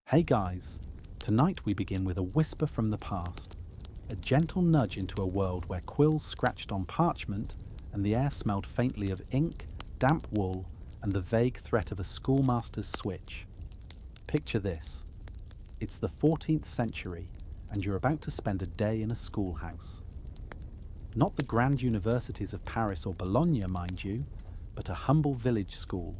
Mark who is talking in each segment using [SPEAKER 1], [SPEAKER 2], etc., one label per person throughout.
[SPEAKER 1] Hey guys, tonight we begin with a whisper from the past, a gentle nudge into a world where quills scratched on parchment and the air smelled faintly of ink, damp wool, and the vague threat of a schoolmaster's switch. Picture this. It's the 14th century and you're about to spend a day in a schoolhouse. Not the grand universities of Paris or Bologna, mind you, but a humble village school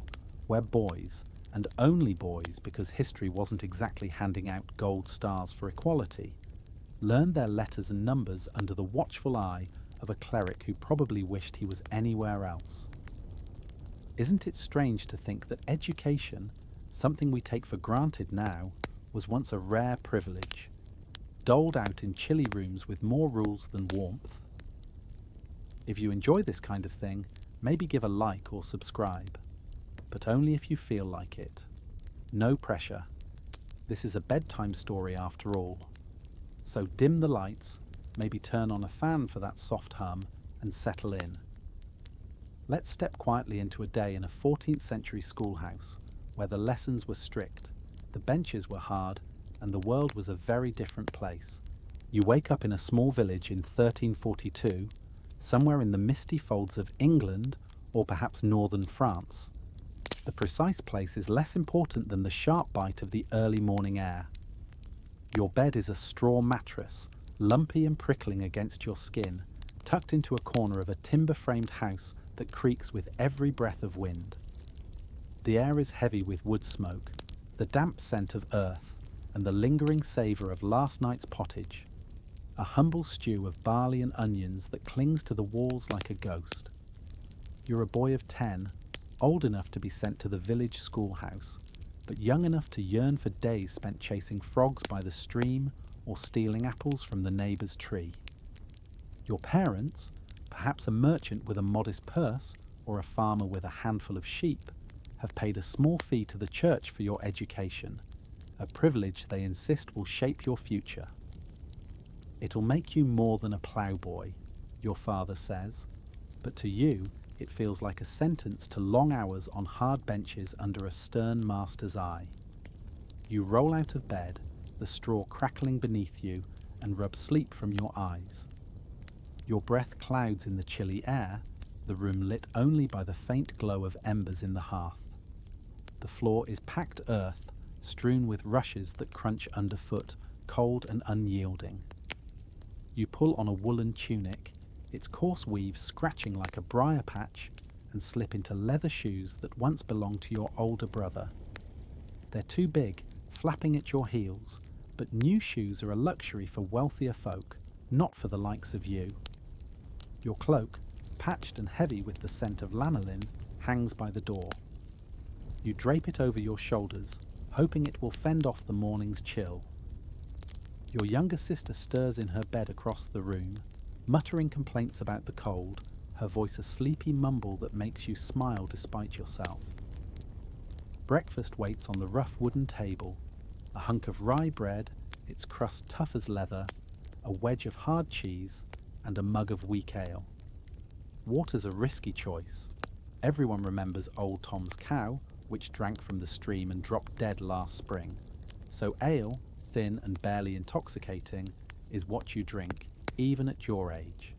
[SPEAKER 1] where boys, and only boys because history wasn't exactly handing out gold stars for equality, learned their letters and numbers under the watchful eye of a cleric who probably wished he was anywhere else. Isn't it strange to think that education, something we take for granted now, was once a rare privilege, doled out in chilly rooms with more rules than warmth? If you enjoy this kind of thing, maybe give a like or subscribe, but only if you feel like it. No pressure. This is a bedtime story after all. So dim the lights, maybe turn on a fan for that soft hum, and settle in. Let's step quietly into a day in a 14th century schoolhouse, where the lessons were strict, the benches were hard, and the world was a very different place. You wake up in a small village in 1342, somewhere in the misty folds of England, or perhaps northern France. The precise place is less important than the sharp bite of the early morning air. Your bed is a straw mattress, lumpy and prickling against your skin, tucked into a corner of a timber-framed house that creaks with every breath of wind. The air is heavy with wood smoke, the damp scent of earth, and the lingering savour of last night's pottage, a humble stew of barley and onions that clings to the walls like a ghost. You're a boy of 10, old enough to be sent to the village schoolhouse, but young enough to yearn for days spent chasing frogs by the stream or stealing apples from the neighbour's tree. Your parents, perhaps a merchant with a modest purse or a farmer with a handful of sheep, have paid a small fee to the church for your education, a privilege they insist will shape your future. It'll make you more than a ploughboy, your father says, but to you it feels like a sentence to long hours on hard benches under a stern master's eye. You roll out of bed, the straw crackling beneath you, and rub sleep from your eyes. Your breath clouds in the chilly air, the room lit only by the faint glow of embers in the hearth. The floor is packed earth, strewn with rushes that crunch underfoot, cold and unyielding. You pull on a woolen tunic, its coarse weave scratching like a briar patch, and slip into leather shoes that once belonged to your older brother. They're too big, flapping at your heels, but new shoes are a luxury for wealthier folk, not for the likes of you. Your cloak, patched and heavy with the scent of lanolin, hangs by the door. You drape it over your shoulders, hoping it will fend off the morning's chill. Your younger sister stirs in her bed across the room, muttering complaints about the cold, her voice a sleepy mumble that makes you smile despite yourself. Breakfast waits on the rough wooden table, a hunk of rye bread, its crust tough as leather, a wedge of hard cheese, and a mug of weak ale. Water's a risky choice. Everyone remembers old Tom's cow, which drank from the stream and dropped dead last spring. So ale, thin and barely intoxicating, is what you drink, even at your age.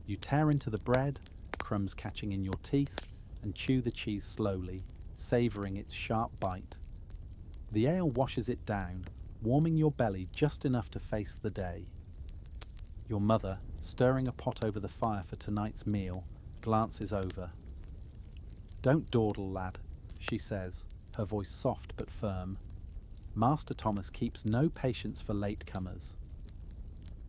[SPEAKER 1] You tear into the bread, crumbs catching in your teeth, and chew the cheese slowly, savouring its sharp bite. The ale washes it down, warming your belly just enough to face the day. Your mother, stirring a pot over the fire for tonight's meal, glances over. "Don't dawdle, lad," she says, her voice soft but firm. Master Thomas keeps no patience for latecomers.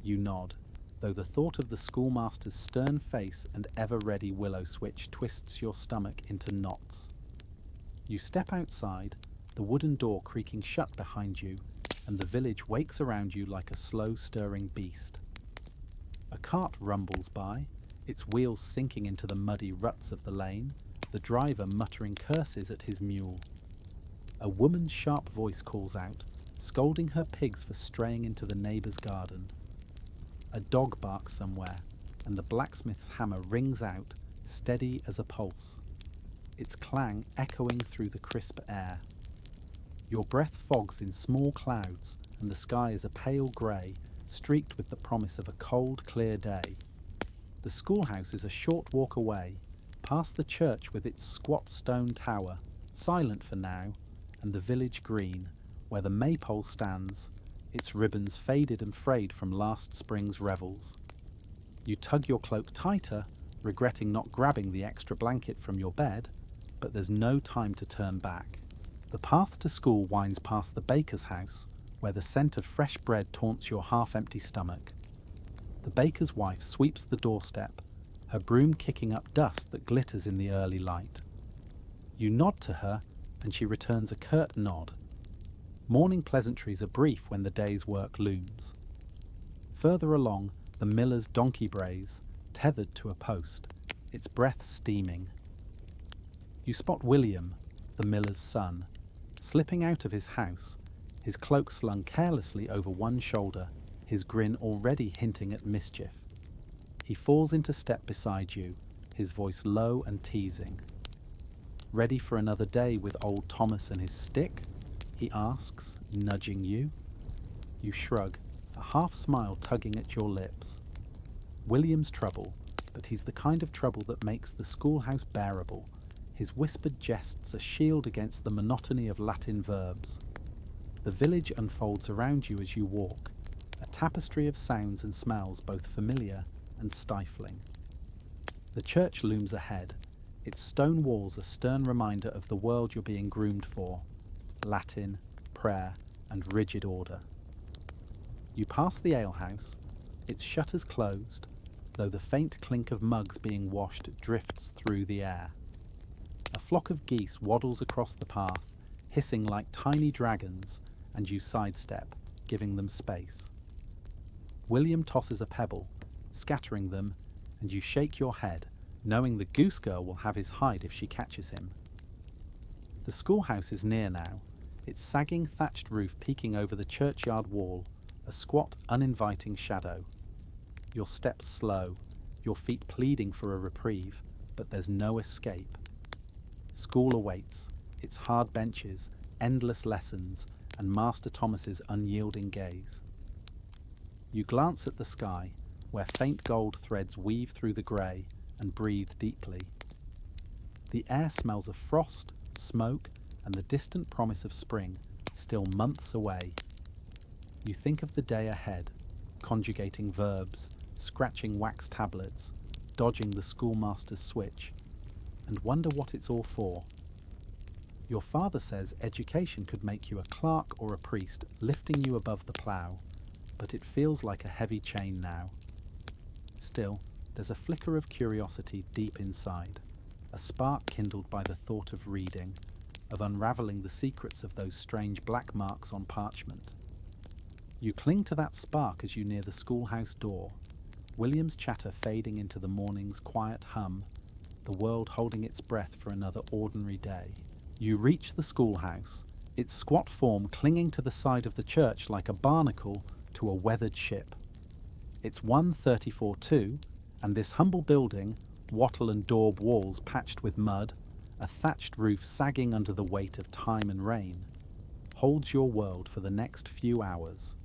[SPEAKER 1] You nod, though the thought of the schoolmaster's stern face and ever-ready willow switch twists your stomach into knots. You step outside, the wooden door creaking shut behind you, and the village wakes around you like a slow-stirring beast. A cart rumbles by, its wheels sinking into the muddy ruts of the lane, the driver muttering curses at his mule. A woman's sharp voice calls out, scolding her pigs for straying into the neighbour's garden. A dog barks somewhere, and the blacksmith's hammer rings out, steady as a pulse, its clang echoing through the crisp air. Your breath fogs in small clouds, and the sky is a pale grey, streaked with the promise of a cold, clear day. The schoolhouse is a short walk away, past the church with its squat stone tower, silent for now, and the village green, where the maypole stands, its ribbons faded and frayed from last spring's revels. You tug your cloak tighter, regretting not grabbing the extra blanket from your bed, but there's no time to turn back. The path to school winds past the baker's house, where the scent of fresh bread taunts your half-empty stomach. The baker's wife sweeps the doorstep, her broom kicking up dust that glitters in the early light. You nod to her, and she returns a curt nod. Morning pleasantries are brief when the day's work looms. Further along, the miller's donkey brays, tethered to a post, its breath steaming. You spot William, the miller's son, slipping out of his house, his cloak slung carelessly over one shoulder, his grin already hinting at mischief. He falls into step beside you, his voice low and teasing. "Ready for another day with old Thomas and his stick?" he asks, nudging you. You shrug, a half-smile tugging at your lips. William's trouble, but he's the kind of trouble that makes the schoolhouse bearable, his whispered jests a shield against the monotony of Latin verbs. The village unfolds around you as you walk, a tapestry of sounds and smells both familiar and stifling. The church looms ahead, its stone walls a stern reminder of the world you're being groomed for: Latin, prayer, and rigid order. You pass the alehouse, its shutters closed, though the faint clink of mugs being washed drifts through the air. A flock of geese waddles across the path, hissing like tiny dragons, and you sidestep, giving them space. William tosses a pebble, scattering them, and you shake your head, knowing the goose girl will have his hide if she catches him. The schoolhouse is near now, its sagging thatched roof peeking over the churchyard wall, a squat, uninviting shadow. Your steps slow, your feet pleading for a reprieve, but there's no escape. School awaits, its hard benches, endless lessons, and Master Thomas's unyielding gaze. You glance at the sky, where faint gold threads weave through the grey, and breathe deeply. The air smells of frost, smoke, and the distant promise of spring, still months away. You think of the day ahead, conjugating verbs, scratching wax tablets, dodging the schoolmaster's switch, and wonder what it's all for. Your father says education could make you a clerk or a priest, lifting you above the plough, but it feels like a heavy chain now. Still, there's a flicker of curiosity deep inside, a spark kindled by the thought of reading, of unravelling the secrets of those strange black marks on parchment. You cling to that spark as you near the schoolhouse door, William's chatter fading into the morning's quiet hum, the world holding its breath for another ordinary day. You reach the schoolhouse, its squat form clinging to the side of the church like a barnacle to a weathered ship. It's 134-2, and this humble building, wattle and daub walls patched with mud, a thatched roof sagging under the weight of time and rain, holds your world for the next few hours.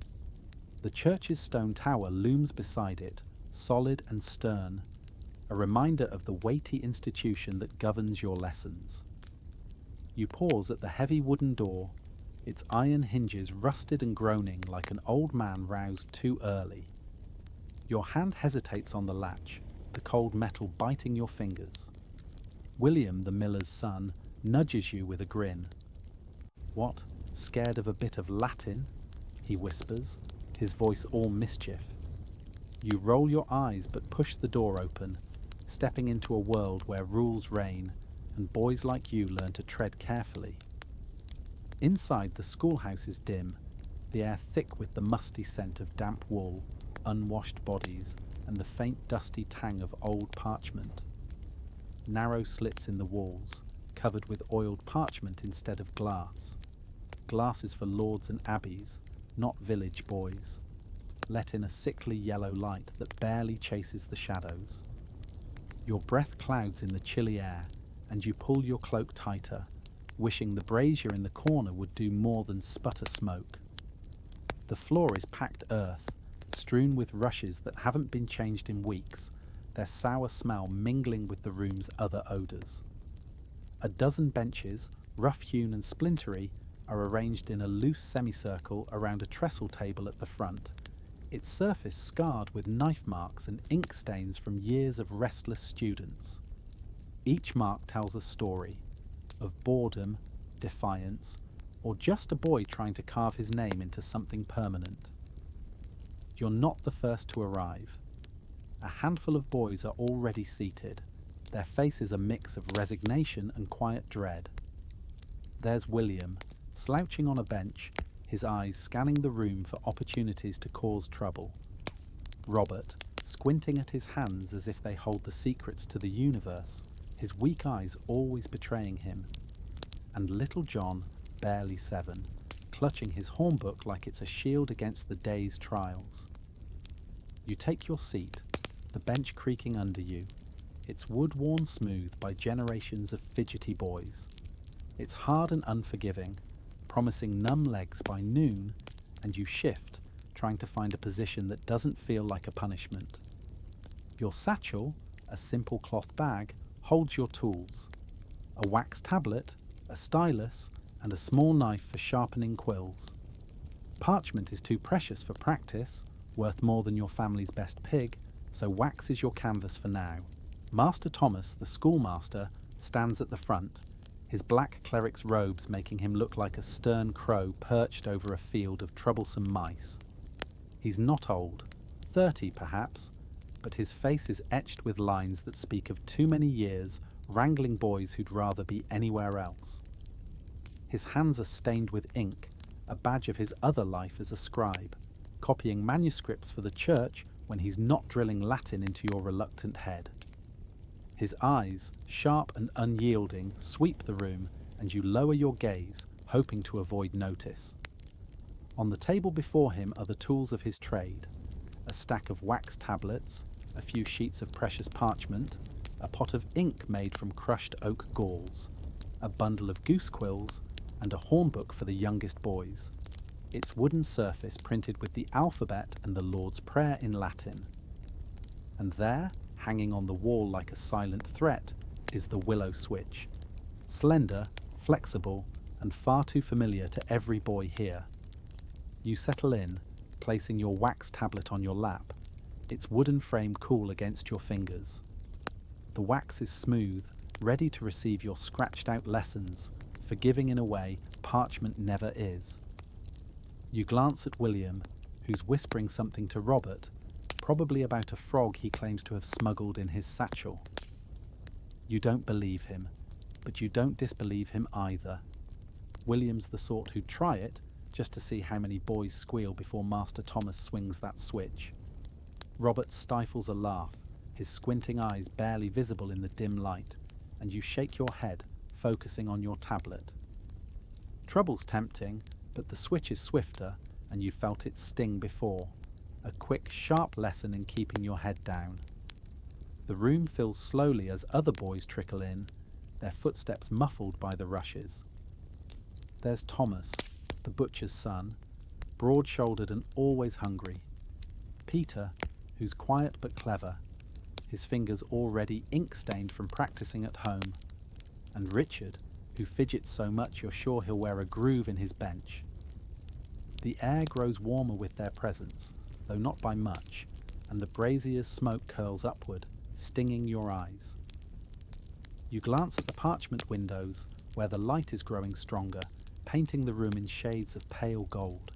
[SPEAKER 1] The church's stone tower looms beside it, solid and stern, a reminder of the weighty institution that governs your lessons. You pause at the heavy wooden door, its iron hinges rusted and groaning like an old man roused too early. Your hand hesitates on the latch, the cold metal biting your fingers. William, the miller's son, nudges you with a grin. "What, scared of a bit of Latin?" he whispers, his voice all mischief. You roll your eyes but push the door open, stepping into a world where rules reign, and boys like you learn to tread carefully. Inside, the schoolhouse is dim, the air thick with the musty scent of damp wool, unwashed bodies, and the faint dusty tang of old parchment. Narrow slits in the walls, covered with oiled parchment instead of glass. Glasses for lords and abbeys, not village boys. Let in a sickly yellow light that barely chases the shadows. Your breath clouds in the chilly air, and you pull your cloak tighter, wishing the brazier in the corner would do more than sputter smoke. The floor is packed earth, strewn with rushes that haven't been changed in weeks, their sour smell mingling with the room's other odours. A dozen benches, rough-hewn and splintery, are arranged in a loose semicircle around a trestle table at the front, its surface scarred with knife marks and ink stains from years of restless students. Each mark tells a story of boredom, defiance, or just a boy trying to carve his name into something permanent. You're not the first to arrive. A handful of boys are already seated, their faces a mix of resignation and quiet dread. There's William, slouching on a bench, his eyes scanning the room for opportunities to cause trouble. Robert, squinting at his hands as if they hold the secrets to the universe, his weak eyes always betraying him. And little John, barely 7, clutching his hornbook like it's a shield against the day's trials. You take your seat, the bench creaking under you, its wood worn smooth by generations of fidgety boys. It's hard and unforgiving, promising numb legs by noon, and you shift, trying to find a position that doesn't feel like a punishment. Your satchel, a simple cloth bag, holds your tools. A wax tablet, a stylus, and a small knife for sharpening quills. Parchment is too precious for practice, worth more than your family's best pig, so wax is your canvas for now. Master Thomas, the schoolmaster, stands at the front, his black cleric's robes making him look like a stern crow perched over a field of troublesome mice. He's not old, 30 perhaps, but his face is etched with lines that speak of too many years wrangling boys who'd rather be anywhere else. His hands are stained with ink, a badge of his other life as a scribe, copying manuscripts for the church when he's not drilling Latin into your reluctant head. His eyes, sharp and unyielding, sweep the room, and you lower your gaze, hoping to avoid notice. On the table before him are the tools of his trade: a stack of wax tablets, a few sheets of precious parchment, a pot of ink made from crushed oak galls, a bundle of goose quills, and a hornbook for the youngest boys, its wooden surface printed with the alphabet and the Lord's Prayer in Latin. And there, hanging on the wall like a silent threat, is the willow switch, slender, flexible, and far too familiar to every boy here. You settle in, placing your wax tablet on your lap, its wooden frame cool against your fingers. The wax is smooth, ready to receive your scratched-out lessons, forgiving in a way parchment never is. You glance at William, who's whispering something to Robert, probably about a frog he claims to have smuggled in his satchel. You don't believe him, but you don't disbelieve him either. William's the sort who'd try it, just to see how many boys squeal before Master Thomas swings that switch. Robert stifles a laugh, his squinting eyes barely visible in the dim light, and you shake your head, focusing on your tablet. Trouble's tempting, but the switch is swifter, and you felt its sting before. A quick, sharp lesson in keeping your head down. The room fills slowly as other boys trickle in, their footsteps muffled by the rushes. There's Thomas, the butcher's son, broad-shouldered and always hungry. Peter, who's quiet but clever, his fingers already ink-stained from practicing at home. And Richard, who fidgets so much you're sure he'll wear a groove in his bench. The air grows warmer with their presence, though not by much, and the brazier's smoke curls upward, stinging your eyes. You glance at the parchment windows, where the light is growing stronger, painting the room in shades of pale gold.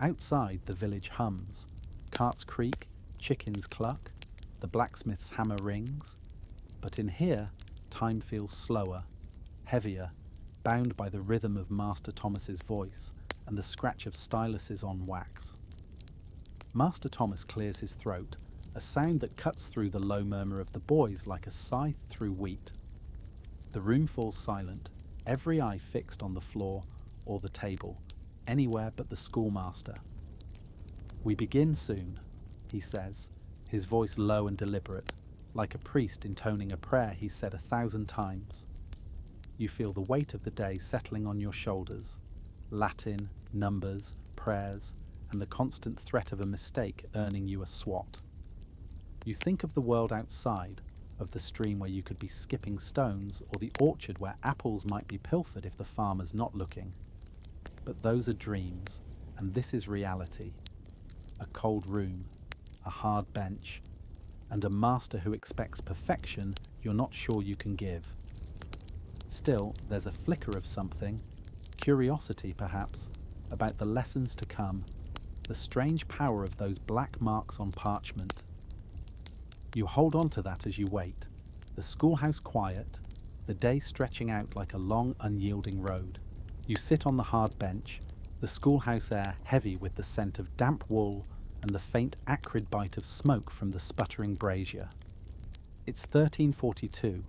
[SPEAKER 1] Outside, the village hums. Carts creak, chickens cluck, the blacksmith's hammer rings. But in here, time feels slower, heavier, bound by the rhythm of Master Thomas's voice and the scratch of styluses on wax. Master Thomas clears his throat, a sound that cuts through the low murmur of the boys like a scythe through wheat. The room falls silent, every eye fixed on the floor or the table, anywhere but the schoolmaster. "We begin soon," he says, his voice low and deliberate, like a priest intoning a prayer he's said 1,000 times. You feel the weight of the day settling on your shoulders. Latin, numbers, prayers, and the constant threat of a mistake earning you a swat. You think of the world outside, of the stream where you could be skipping stones, or the orchard where apples might be pilfered if the farmer's not looking. But those are dreams, and this is reality. A cold room, a hard bench, and a master who expects perfection you're not sure you can give. Still, there's a flicker of something, curiosity perhaps, about the lessons to come, the strange power of those black marks on parchment. You hold on to that as you wait, the schoolhouse quiet, the day stretching out like a long, unyielding road. You sit on the hard bench, the schoolhouse air heavy with the scent of damp wool and the faint acrid bite of smoke from the sputtering brazier. It's 1342,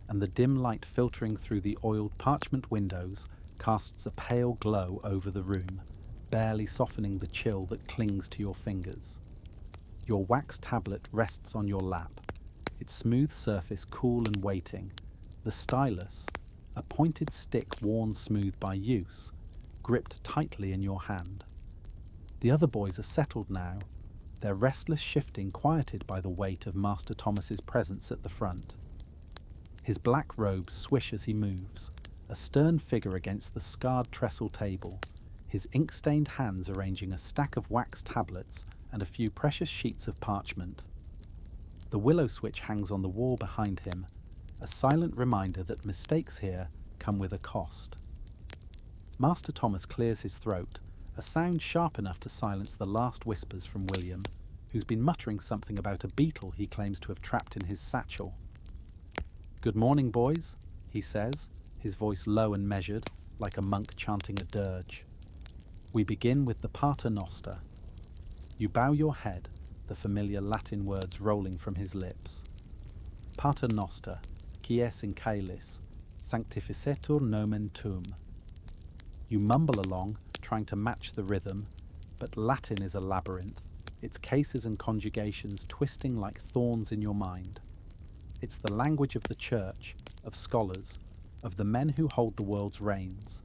[SPEAKER 1] and the dim light filtering through the oiled parchment windows casts a pale glow over the room, barely softening the chill that clings to your fingers. Your wax tablet rests on your lap, its smooth surface cool and waiting, the stylus, a pointed stick worn smooth by use, gripped tightly in your hand. The other boys are settled now, their restless shifting quieted by the weight of Master Thomas's presence at the front. His black robes swish as he moves, a stern figure against the scarred trestle table, his ink-stained hands arranging a stack of wax tablets and a few precious sheets of parchment. The willow switch hangs on the wall behind him, a silent reminder that mistakes here come with a cost. Master Thomas clears his throat, a sound sharp enough to silence the last whispers from William, who's been muttering something about a beetle he claims to have trapped in his satchel. "Good morning, boys," he says, his voice low and measured, like a monk chanting a dirge. We begin with the Pater Noster. You bow your head, the familiar Latin words rolling from his lips. Pater Noster, qui es in caelis, sanctificetur nomen tuum. You mumble along, trying to match the rhythm, but Latin is a labyrinth, its cases and conjugations twisting like thorns in your mind. It's the language of the church, of scholars, of the men who hold the world's reins,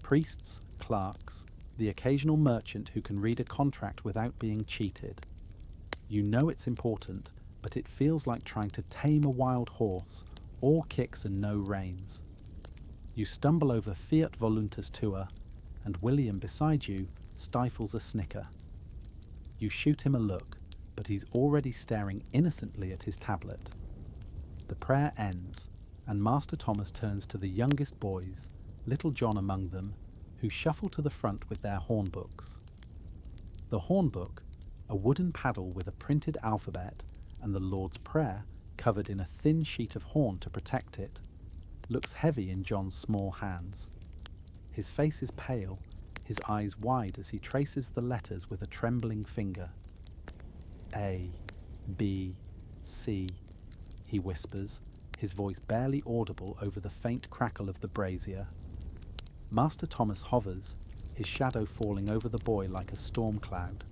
[SPEAKER 1] priests, clerks, the occasional merchant who can read a contract without being cheated. You know it's important, but it feels like trying to tame a wild horse, all kicks and no reins. You stumble over Fiat Voluntas Tua, and William beside you stifles a snicker. You shoot him a look, but he's already staring innocently at his tablet. The prayer ends, and Master Thomas turns to the youngest boys, little John among them, who shuffle to the front with their hornbooks. The hornbook, a wooden paddle with a printed alphabet and the Lord's Prayer covered in a thin sheet of horn to protect it, looks heavy in John's small hands. His face is pale, his eyes wide as he traces the letters with a trembling finger. A, B, C, he whispers, his voice barely audible over the faint crackle of the brazier. Master Thomas hovers, his shadow falling over the boy like a storm cloud.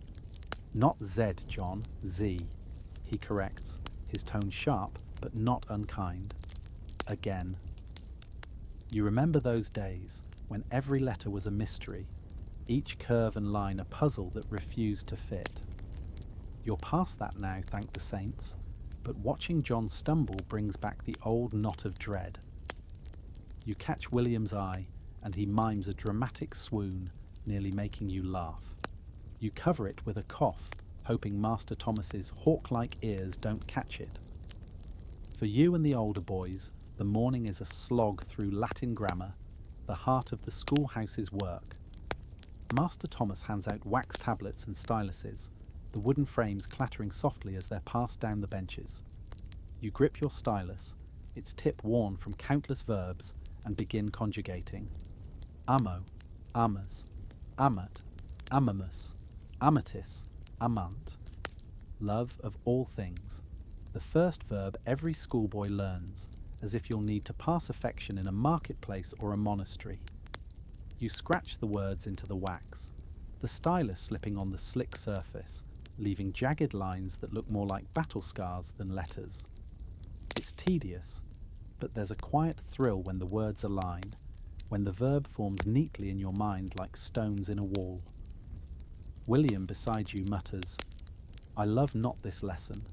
[SPEAKER 1] Not Z, John, Z, he corrects, his tone sharp but not unkind. Again. You remember those days when every letter was a mystery, each curve and line a puzzle that refused to fit. You're past that now, thank the saints, but watching John stumble brings back the old knot of dread. You catch William's eye, and he mimes a dramatic swoon, nearly making you laugh. You cover it with a cough, hoping Master Thomas's hawk-like ears don't catch it. For you and the older boys, the morning is a slog through Latin grammar, the heart of the schoolhouse's work. Master Thomas hands out wax tablets and styluses, the wooden frames clattering softly as they're passed down the benches. You grip your stylus, its tip worn from countless verbs, and begin conjugating. Amo, amas, amat, amamus, amatis, amant. Love of all things. The first verb every schoolboy learns, as if you'll need to pass affection in a marketplace or a monastery. You scratch the words into the wax, the stylus slipping on the slick surface, leaving jagged lines that look more like battle scars than letters. It's tedious. But there's a quiet thrill when the words align, when the verb forms neatly in your mind like stones in a wall. William beside you mutters, "I love not this lesson,"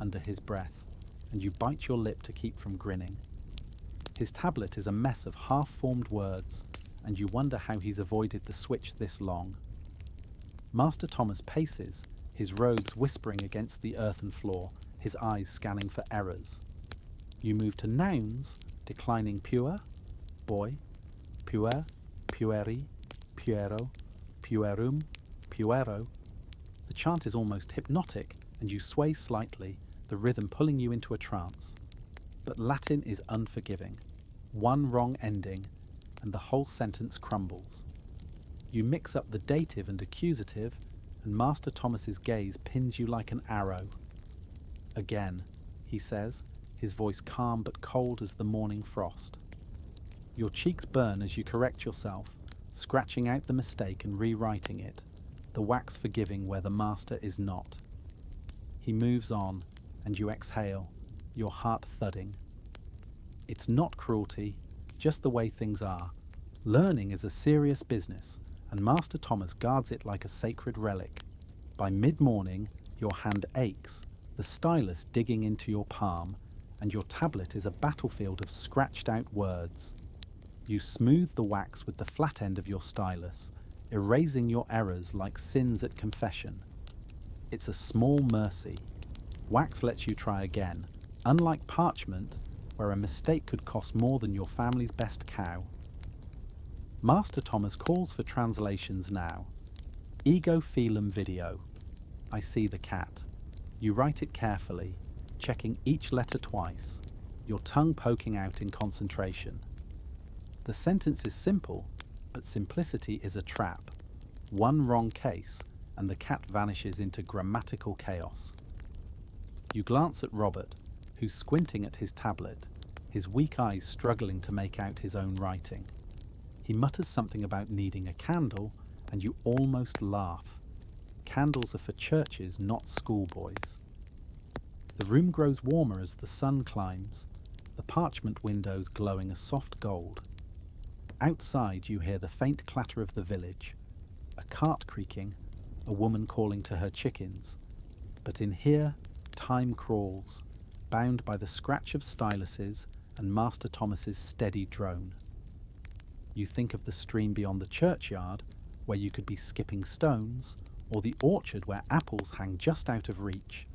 [SPEAKER 1] under his breath, and you bite your lip to keep from grinning. His tablet is a mess of half-formed words, and you wonder how he's avoided the switch this long. Master Thomas paces, his robes whispering against the earthen floor, his eyes scanning for errors. You move to nouns, declining pure, boy, puer, pueri, puero, puerum, puero. The chant is almost hypnotic, and you sway slightly, the rhythm pulling you into a trance. But Latin is unforgiving. One wrong ending, and the whole sentence crumbles. You mix up the dative and accusative, and Master Thomas's gaze pins you like an arrow. "Again," he says, his voice calm but cold as the morning frost. Your cheeks burn as you correct yourself, scratching out the mistake and rewriting it, the wax forgiving where the master is not. He moves on, and you exhale, your heart thudding. It's not cruelty, just the way things are. Learning is a serious business, and Master Thomas guards it like a sacred relic. By mid-morning, your hand aches, the stylus digging into your palm, and your tablet is a battlefield of scratched-out words. You smooth the wax with the flat end of your stylus, erasing your errors like sins at confession. It's a small mercy. Wax lets you try again, unlike parchment, where a mistake could cost more than your family's best cow. Master Thomas calls for translations now. Ego Phelum video. I see the cat. You write it carefully, checking each letter twice, your tongue poking out in concentration. The sentence is simple, but simplicity is a trap. One wrong case, and the cat vanishes into grammatical chaos. You glance at Robert, who's squinting at his tablet, his weak eyes struggling to make out his own writing. He mutters something about needing a candle, and you almost laugh. Candles are for churches, not schoolboys. The room grows warmer as the sun climbs, the parchment windows glowing a soft gold. Outside you hear the faint clatter of the village, a cart creaking, a woman calling to her chickens. But in here, time crawls, bound by the scratch of styluses and Master Thomas's steady drone. You think of the stream beyond the churchyard, where you could be skipping stones, or the orchard where apples hang just out of reach.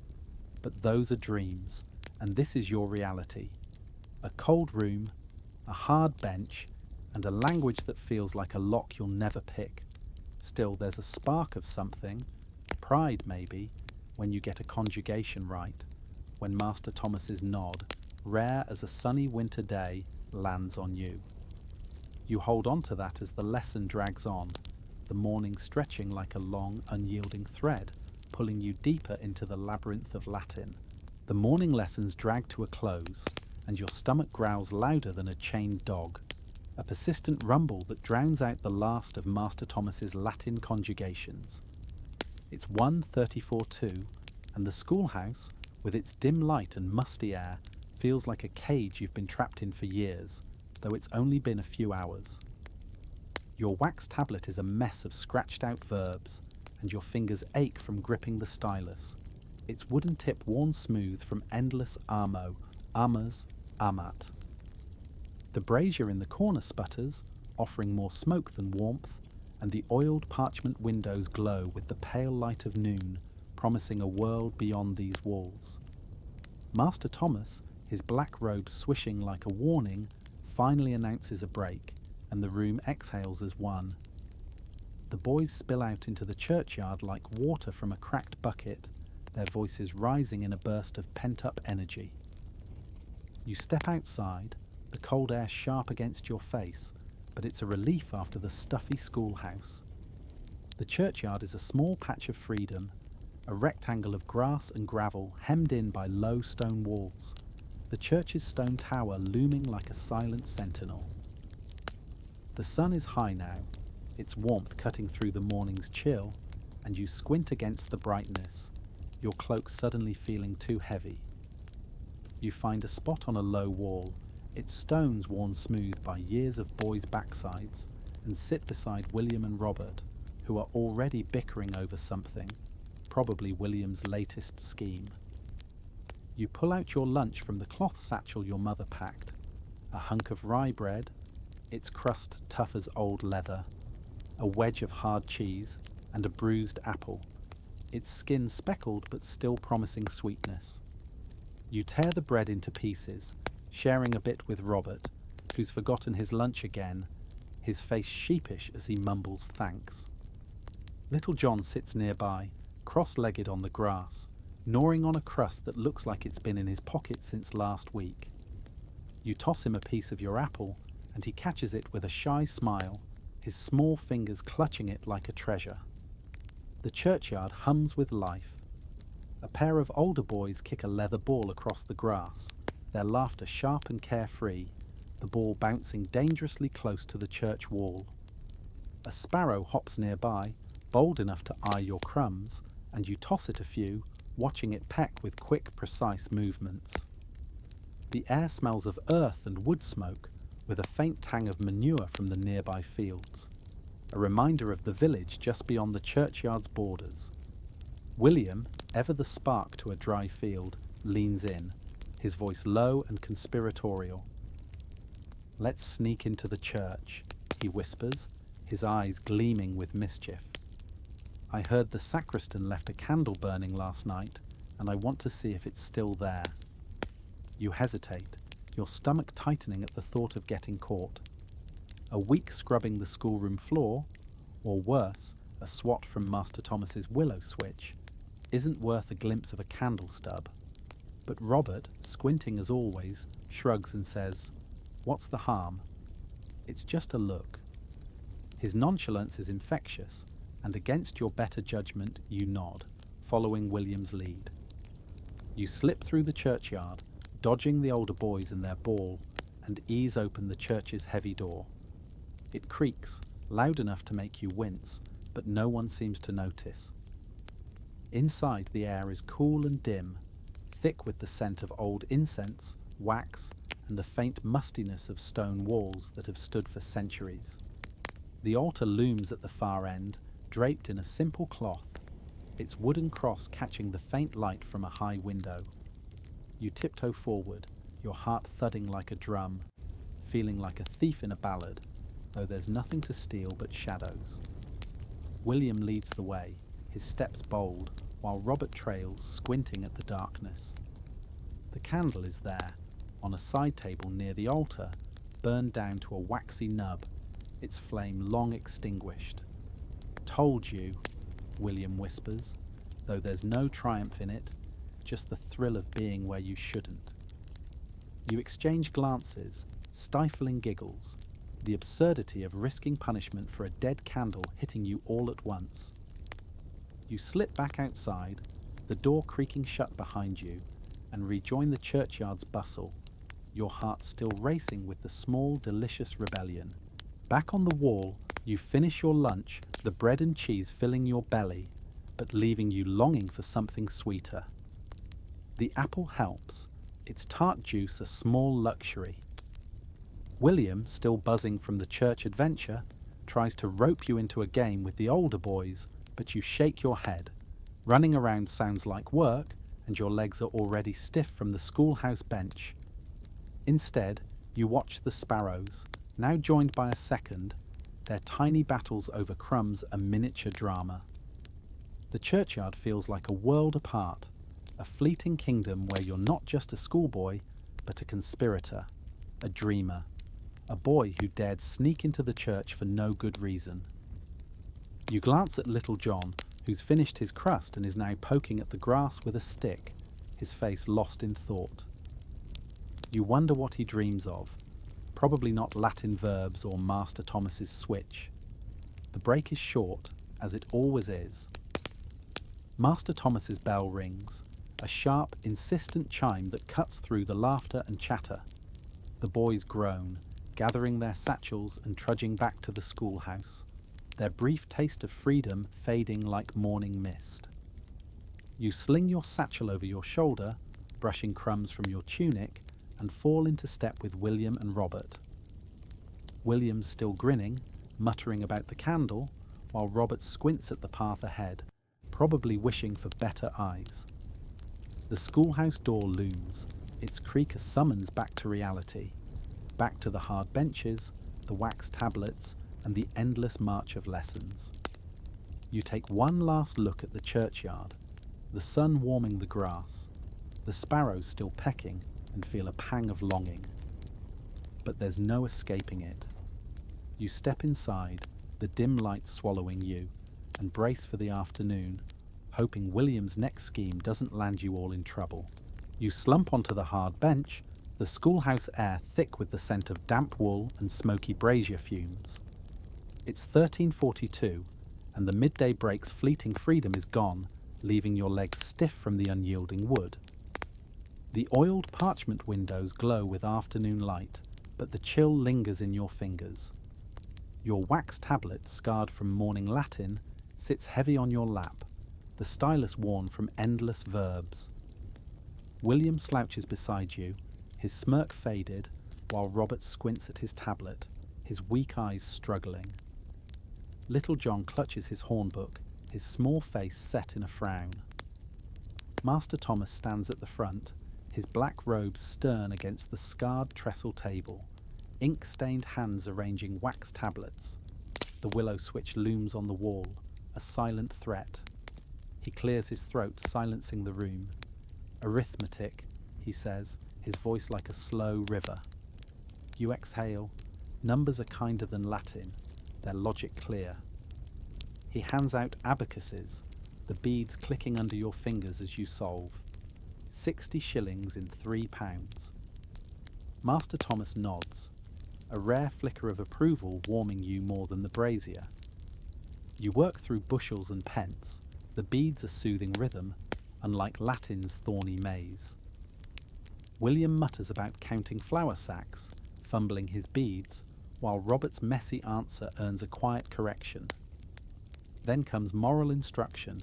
[SPEAKER 1] But those are dreams, and this is your reality. A cold room, a hard bench, and a language that feels like a lock you'll never pick. Still, there's a spark of something, pride maybe, when you get a conjugation right, when Master Thomas's nod, rare as a sunny winter day, lands on you. You hold on to that as the lesson drags on, the morning stretching like a long, unyielding thread, pulling you deeper into the labyrinth of Latin. The morning lessons drag to a close, and your stomach growls louder than a chained dog, a persistent rumble that drowns out the last of Master Thomas's Latin conjugations. It's 1:34:2, and the schoolhouse, with its dim light and musty air, feels like a cage you've been trapped in for years, though it's only been a few hours. Your wax tablet is a mess of scratched-out verbs, and your fingers ache from gripping the stylus, its wooden tip worn smooth from endless amo, amas, amat. The brazier in the corner sputters, offering more smoke than warmth, and the oiled parchment windows glow with the pale light of noon, promising a world beyond these walls. Master Thomas, his black robe swishing like a warning, finally announces a break, and the room exhales as one. The boys spill out into the churchyard like water from a cracked bucket, their voices rising in a burst of pent-up energy. You step outside, the cold air sharp against your face, but it's a relief after the stuffy schoolhouse. The churchyard is a small patch of freedom, a rectangle of grass and gravel hemmed in by low stone walls, the church's stone tower looming like a silent sentinel. The sun is high now, its warmth cutting through the morning's chill, and you squint against the brightness, your cloak suddenly feeling too heavy. You find a spot on a low wall, its stones worn smooth by years of boys' backsides, and sit beside William and Robert, who are already bickering over something, probably William's latest scheme. You pull out your lunch from the cloth satchel your mother packed, a hunk of rye bread, its crust tough as old leather, a wedge of hard cheese, and a bruised apple, its skin speckled but still promising sweetness. You tear the bread into pieces, sharing a bit with Robert, who's forgotten his lunch again, his face sheepish as he mumbles thanks. Little John sits nearby, cross-legged on the grass, gnawing on a crust that looks like it's been in his pocket since last week. You toss him a piece of your apple, and he catches it with a shy smile, his small fingers clutching it like a treasure. The churchyard hums with life. A pair of older boys kick a leather ball across the grass, their laughter sharp and carefree, the ball bouncing dangerously close to the church wall. A sparrow hops nearby, bold enough to eye your crumbs, and you toss it a few, watching it peck with quick, precise movements. The air smells of earth and wood smoke, with a faint tang of manure from the nearby fields, a reminder of the village just beyond the churchyard's borders. William, ever the spark to a dry field, leans in, his voice low and conspiratorial. "Let's sneak into the church," he whispers, his eyes gleaming with mischief. "I heard the sacristan left a candle burning last night, and I want to see if it's still there." You hesitate, your stomach tightening at the thought of getting caught. A week scrubbing the schoolroom floor, or worse, a swat from Master Thomas's willow switch, isn't worth a glimpse of a candle stub. But Robert, squinting as always, shrugs and says, "What's the harm? It's just a look." His nonchalance is infectious, and against your better judgment you nod, following William's lead. You slip through the churchyard, dodging the older boys and their ball, and ease open the church's heavy door. It creaks, loud enough to make you wince, but no one seems to notice. Inside, the air is cool and dim, thick with the scent of old incense, wax, and the faint mustiness of stone walls that have stood for centuries. The altar looms at the far end, draped in a simple cloth, its wooden cross catching the faint light from a high window. You tiptoe forward, your heart thudding like a drum, feeling like a thief in a ballad, though there's nothing to steal but shadows. William leads the way, his steps bold, while Robert trails, squinting at the darkness. The candle is there, on a side table near the altar, burned down to a waxy nub, its flame long extinguished. "Told you," William whispers, though there's no triumph in it, just the thrill of being where you shouldn't. You exchange glances, stifling giggles, the absurdity of risking punishment for a dead candle hitting you all at once. You slip back outside, the door creaking shut behind you, and rejoin the churchyard's bustle, your heart still racing with the small, delicious rebellion. Back on the wall, you finish your lunch, the bread and cheese filling your belly, but leaving you longing for something sweeter. The apple helps, its tart juice a small luxury. William, still buzzing from the church adventure, tries to rope you into a game with the older boys, but you shake your head. Running around sounds like work, and your legs are already stiff from the schoolhouse bench. Instead, you watch the sparrows, now joined by a second, their tiny battles over crumbs a miniature drama. The churchyard feels like a world apart, a fleeting kingdom where you're not just a schoolboy, but a conspirator, a dreamer, a boy who dared sneak into the church for no good reason. You glance at little John, who's finished his crust and is now poking at the grass with a stick, his face lost in thought. You wonder what he dreams of. Probably not Latin verbs or Master Thomas's switch. The break is short, as it always is. Master Thomas's bell rings, a sharp, insistent chime that cuts through the laughter and chatter. The boys groan, gathering their satchels and trudging back to the schoolhouse, their brief taste of freedom fading like morning mist. You sling your satchel over your shoulder, brushing crumbs from your tunic, and fall into step with William and Robert. William's still grinning, muttering about the candle, while Robert squints at the path ahead, probably wishing for better eyes. The schoolhouse door looms, its creak a summons back to reality, back to the hard benches, the wax tablets, and the endless march of lessons. You take one last look at the churchyard, the sun warming the grass, the sparrows still pecking, and feel a pang of longing. But there's no escaping it. You step inside, the dim light swallowing you, and brace for the afternoon, hoping William's next scheme doesn't land you all in trouble. You slump onto the hard bench, the schoolhouse air thick with the scent of damp wool and smoky brazier fumes. It's 13:42, and the midday break's fleeting freedom is gone, leaving your legs stiff from the unyielding wood. The oiled parchment windows glow with afternoon light, but the chill lingers in your fingers. Your wax tablet, scarred from morning Latin, sits heavy on your lap, the stylus worn from endless verbs. William slouches beside you, his smirk faded, while Robert squints at his tablet, his weak eyes struggling. Little John clutches his hornbook, his small face set in a frown. Master Thomas stands at the front, his black robes stern against the scarred trestle table, ink-stained hands arranging wax tablets. The willow switch looms on the wall, a silent threat. He clears his throat, silencing the room. Arithmetic, he says, his voice like a slow river. You exhale. Numbers are kinder than Latin, their logic clear. He hands out abacuses, the beads clicking under your fingers as you solve. 60 shillings in £3. Master Thomas nods, a rare flicker of approval warming you more than the brazier. You work through bushels and pence, the beads a soothing rhythm, unlike Latin's thorny maze. William mutters about counting flour sacks, fumbling his beads, while Robert's messy answer earns a quiet correction. Then comes moral instruction,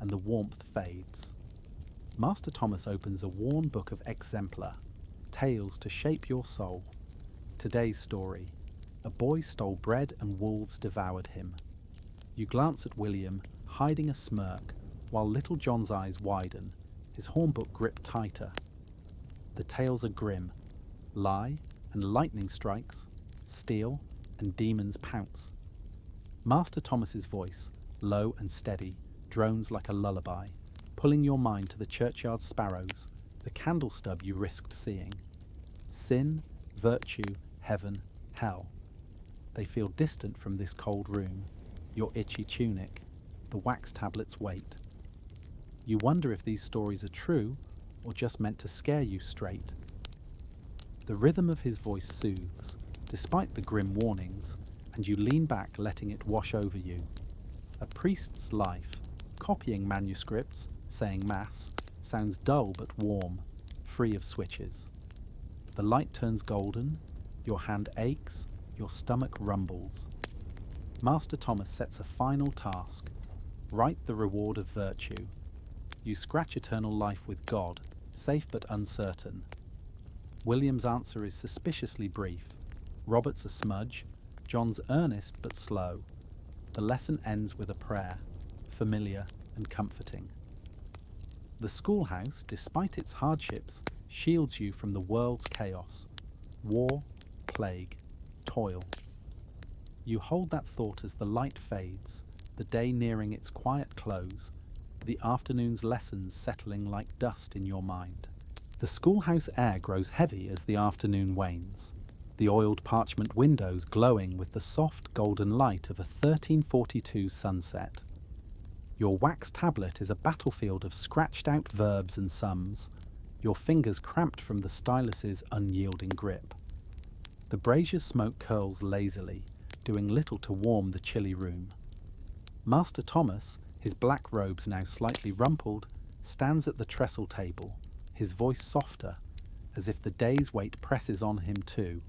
[SPEAKER 1] and the warmth fades. Master Thomas opens a worn book of exemplar, tales to shape your soul. Today's story: a boy stole bread and wolves devoured him. You glance at William, hiding a smirk, while Little John's eyes widen, his hornbook gripped tighter. The tales are grim: lie and lightning strikes, steal and demons pounce. Master Thomas's voice, low and steady, drones like a lullaby, pulling your mind to the churchyard sparrows, the candle stub you risked seeing. Sin, virtue, heaven, hell. They feel distant from this cold room, your itchy tunic, the wax tablet's weight. You wonder if these stories are true or just meant to scare you straight. The rhythm of his voice soothes, despite the grim warnings, and you lean back, letting it wash over you. A priest's life, copying manuscripts, saying mass, sounds dull but warm, free of switches. The light turns golden, your hand aches, your stomach rumbles. Master Thomas sets a final task: write the reward of virtue. You scratch eternal life with God, safe but uncertain. William's answer is suspiciously brief. Robert's a smudge, John's earnest but slow. The lesson ends with a prayer, familiar and comforting. The schoolhouse, despite its hardships, shields you from the world's chaos: war, plague, toil. You hold that thought as the light fades, the day nearing its quiet close, the afternoon's lessons settling like dust in your mind. The schoolhouse air grows heavy as the afternoon wanes, the oiled parchment windows glowing with the soft golden light of a 1342 sunset. Your wax tablet is a battlefield of scratched-out verbs and sums, your fingers cramped from the stylus's unyielding grip. The brazier's smoke curls lazily, doing little to warm the chilly room. Master Thomas, his black robes now slightly rumpled, stands at the trestle table, his voice softer, as if the day's weight presses on him too.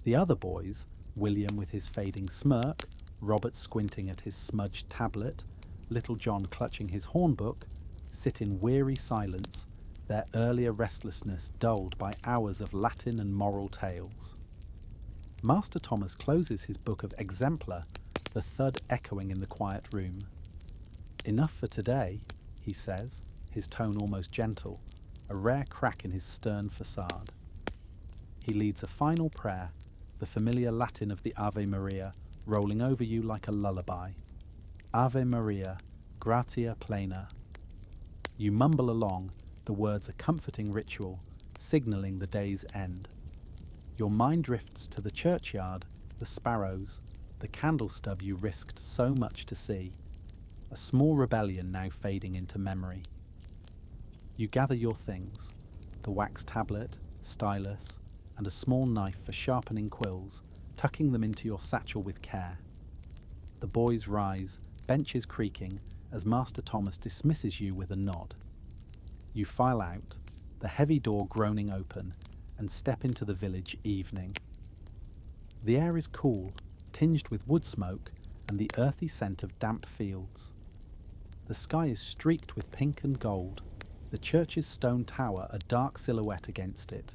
[SPEAKER 1] The other boys, William with his fading smirk, Robert squinting at his smudged tablet, Little John clutching his hornbook, sit in weary silence, their earlier restlessness dulled by hours of Latin and moral tales. Master Thomas closes his book of Exemplar, the thud echoing in the quiet room. "Enough for today," he says, his tone almost gentle, a rare crack in his stern facade. He leads a final prayer, the familiar Latin of the Ave Maria rolling over you like a lullaby. Ave Maria, gratia plena. You mumble along, the words a comforting ritual, signalling the day's end. Your mind drifts to the churchyard, the sparrows, the candle stub you risked so much to see, a small rebellion now fading into memory. You gather your things, the wax tablet, stylus, and a small knife for sharpening quills, tucking them into your satchel with care. The boys rise, benches creaking, as Master Thomas dismisses you with a nod. You file out, the heavy door groaning open, and step into the village evening. The air is cool, tinged with wood smoke and the earthy scent of damp fields. The sky is streaked with pink and gold, the church's stone tower a dark silhouette against it.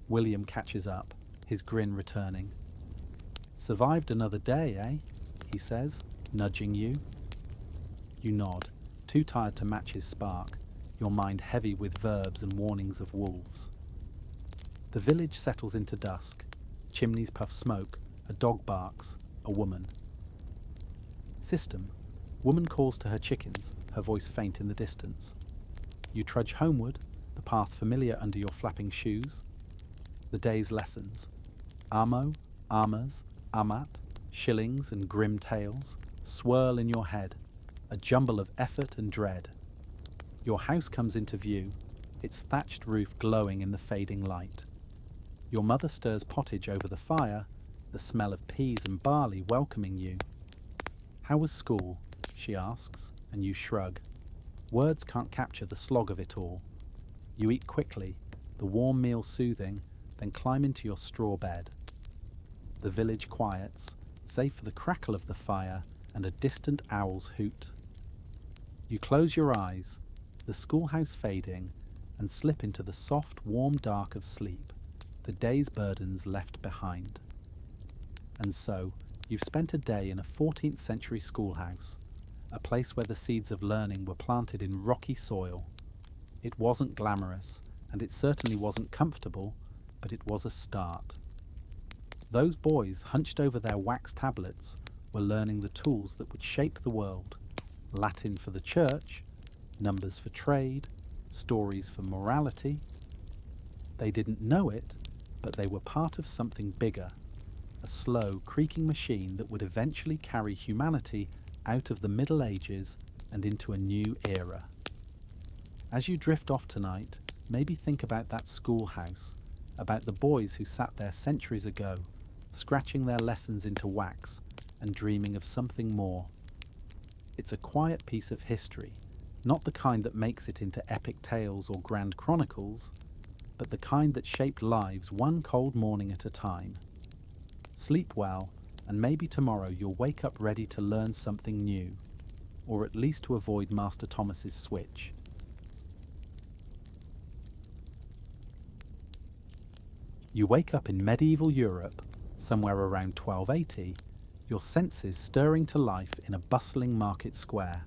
[SPEAKER 1] William catches up, his grin returning. "Survived another day, eh?" he says, nudging you. You nod, too tired to match his spark, your mind heavy with verbs and warnings of wolves. The village settles into dusk. Chimneys puff smoke, a dog barks, a woman. "System," woman calls to her chickens, her voice faint in the distance. You trudge homeward, the path familiar under your flapping shoes. The day's lessons. Amo, amas, amat, shillings and grim tales swirl in your head, a jumble of effort and dread. Your house comes into view, its thatched roof glowing in the fading light. Your mother stirs pottage over the fire, the smell of peas and barley welcoming you. "How was school?" she asks, and you shrug. Words can't capture the slog of it all. You eat quickly, the warm meal soothing, then climb into your straw bed. The village quiets, save for the crackle of the fire and a distant owl's hoot. You close your eyes, the schoolhouse fading, and slip into the soft, warm dark of sleep, the day's burdens left behind. And so, you've spent a day in a 14th century schoolhouse, a place where the seeds of learning were planted in rocky soil. It wasn't glamorous, and it certainly wasn't comfortable, but it was a start. Those boys, hunched over their wax tablets, were learning the tools that would shape the world. Latin for the church, numbers for trade, stories for morality. They didn't know it, but they were part of something bigger, a slow, creaking machine that would eventually carry humanity out of the Middle Ages and into a new era. As you drift off tonight, maybe think about that schoolhouse, about the boys who sat there centuries ago, scratching their lessons into wax and dreaming of something more. It's a quiet piece of history, not the kind that makes it into epic tales or grand chronicles, but the kind that shaped lives one cold morning at a time. Sleep well, and maybe tomorrow you'll wake up ready to learn something new, or at least to avoid Master Thomas's switch. You wake up in medieval Europe, somewhere around 1280, your senses stirring to life in a bustling market square.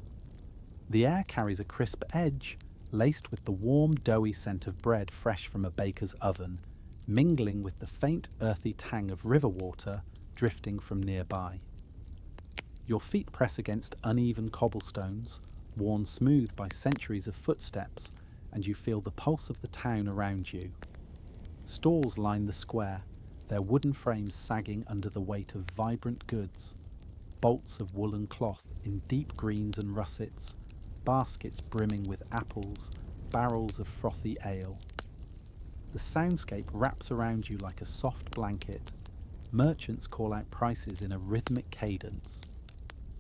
[SPEAKER 1] The air carries a crisp edge, laced with the warm, doughy scent of bread fresh from a baker's oven, mingling with the faint, earthy tang of river water drifting from nearby. Your feet press against uneven cobblestones, worn smooth by centuries of footsteps, and you feel the pulse of the town around you. Stalls line the square, their wooden frames sagging under the weight of vibrant goods. Bolts of woolen cloth in deep greens and russets, baskets brimming with apples, barrels of frothy ale. The soundscape wraps around you like a soft blanket. Merchants call out prices in a rhythmic cadence.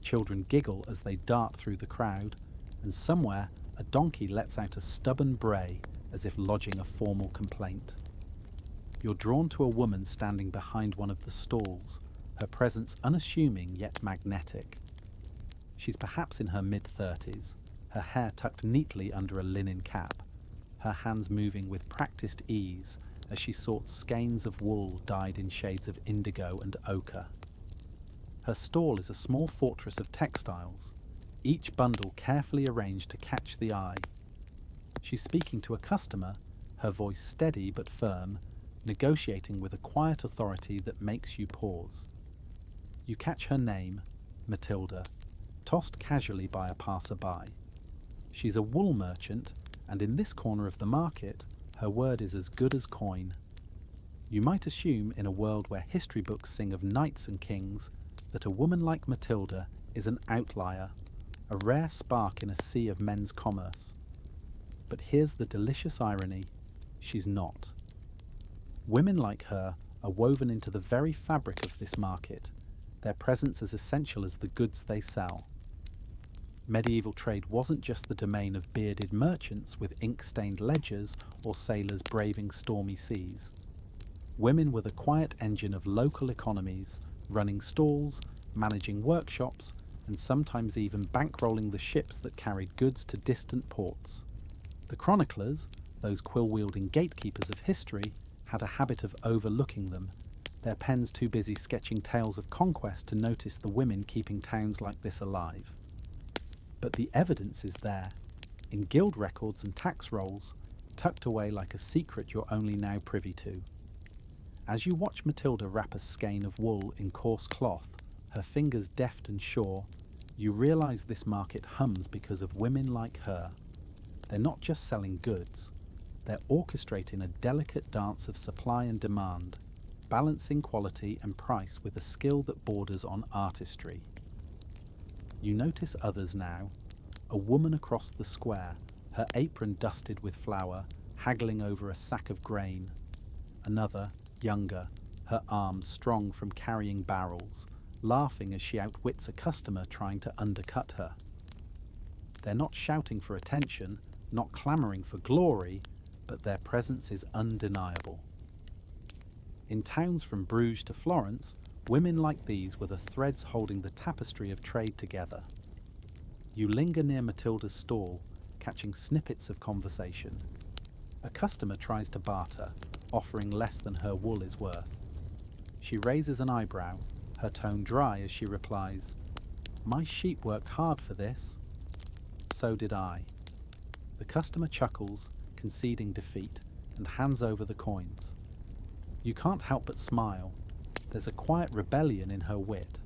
[SPEAKER 1] Children giggle as they dart through the crowd, and somewhere a donkey lets out a stubborn bray as if lodging a formal complaint. You're drawn to a woman standing behind one of the stalls, her presence unassuming yet magnetic. She's perhaps in her mid-30s, her hair tucked neatly under a linen cap, her hands moving with practiced ease as she sorts skeins of wool dyed in shades of indigo and ochre. Her stall is a small fortress of textiles, each bundle carefully arranged to catch the eye. She's speaking to a customer, her voice steady but firm, negotiating with a quiet authority that makes you pause. You catch her name, Matilda, tossed casually by a passer-by. She's a wool merchant, and in this corner of the market, her word is as good as coin. You might assume, in a world where history books sing of knights and kings, that a woman like Matilda is an outlier, a rare spark in a sea of men's commerce. But here's the delicious irony: she's not. Women like her are woven into the very fabric of this market, their presence as essential as the goods they sell. Medieval trade wasn't just the domain of bearded merchants with ink-stained ledgers or sailors braving stormy seas. Women were the quiet engine of local economies, running stalls, managing workshops, and sometimes even bankrolling the ships that carried goods to distant ports. The chroniclers, those quill-wielding gatekeepers of history, had a habit of overlooking them, their pens too busy sketching tales of conquest to notice the women keeping towns like this alive. But the evidence is there, in guild records and tax rolls, tucked away like a secret you're only now privy to. As you watch Matilda wrap a skein of wool in coarse cloth, her fingers deft and sure, you realise this market hums because of women like her. They're not just selling goods, they're orchestrating a delicate dance of supply and demand, balancing quality and price with a skill that borders on artistry. You notice others now, a woman across the square, her apron dusted with flour, haggling over a sack of grain. Another, younger, her arms strong from carrying barrels, laughing as she outwits a customer trying to undercut her. They're not shouting for attention, not clamouring for glory, but their presence is undeniable. In towns from Bruges to Florence, women like these were the threads holding the tapestry of trade together. You linger near Matilda's stall, catching snippets of conversation. A customer tries to barter, offering less than her wool is worth. She raises an eyebrow, her tone dry as she replies, "My sheep worked hard for this." "So did I." The customer chuckles, conceding defeat, and hands over the coins. You can't help but smile. There's a quiet rebellion in her wit,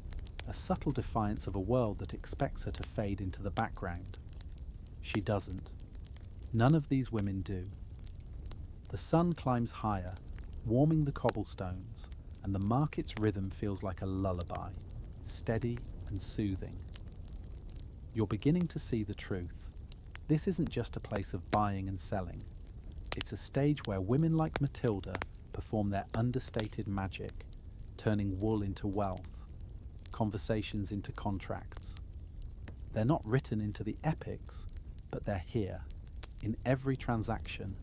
[SPEAKER 1] a subtle defiance of a world that expects her to fade into the background. She doesn't. None of these women do. The sun climbs higher, warming the cobblestones, and the market's rhythm feels like a lullaby, steady and soothing. You're beginning to see the truth. This isn't just a place of buying and selling. It's a stage where women like Matilda perform their understated magic, turning wool into wealth, conversations into contracts. They're not written into the epics, but they're here, in every transaction,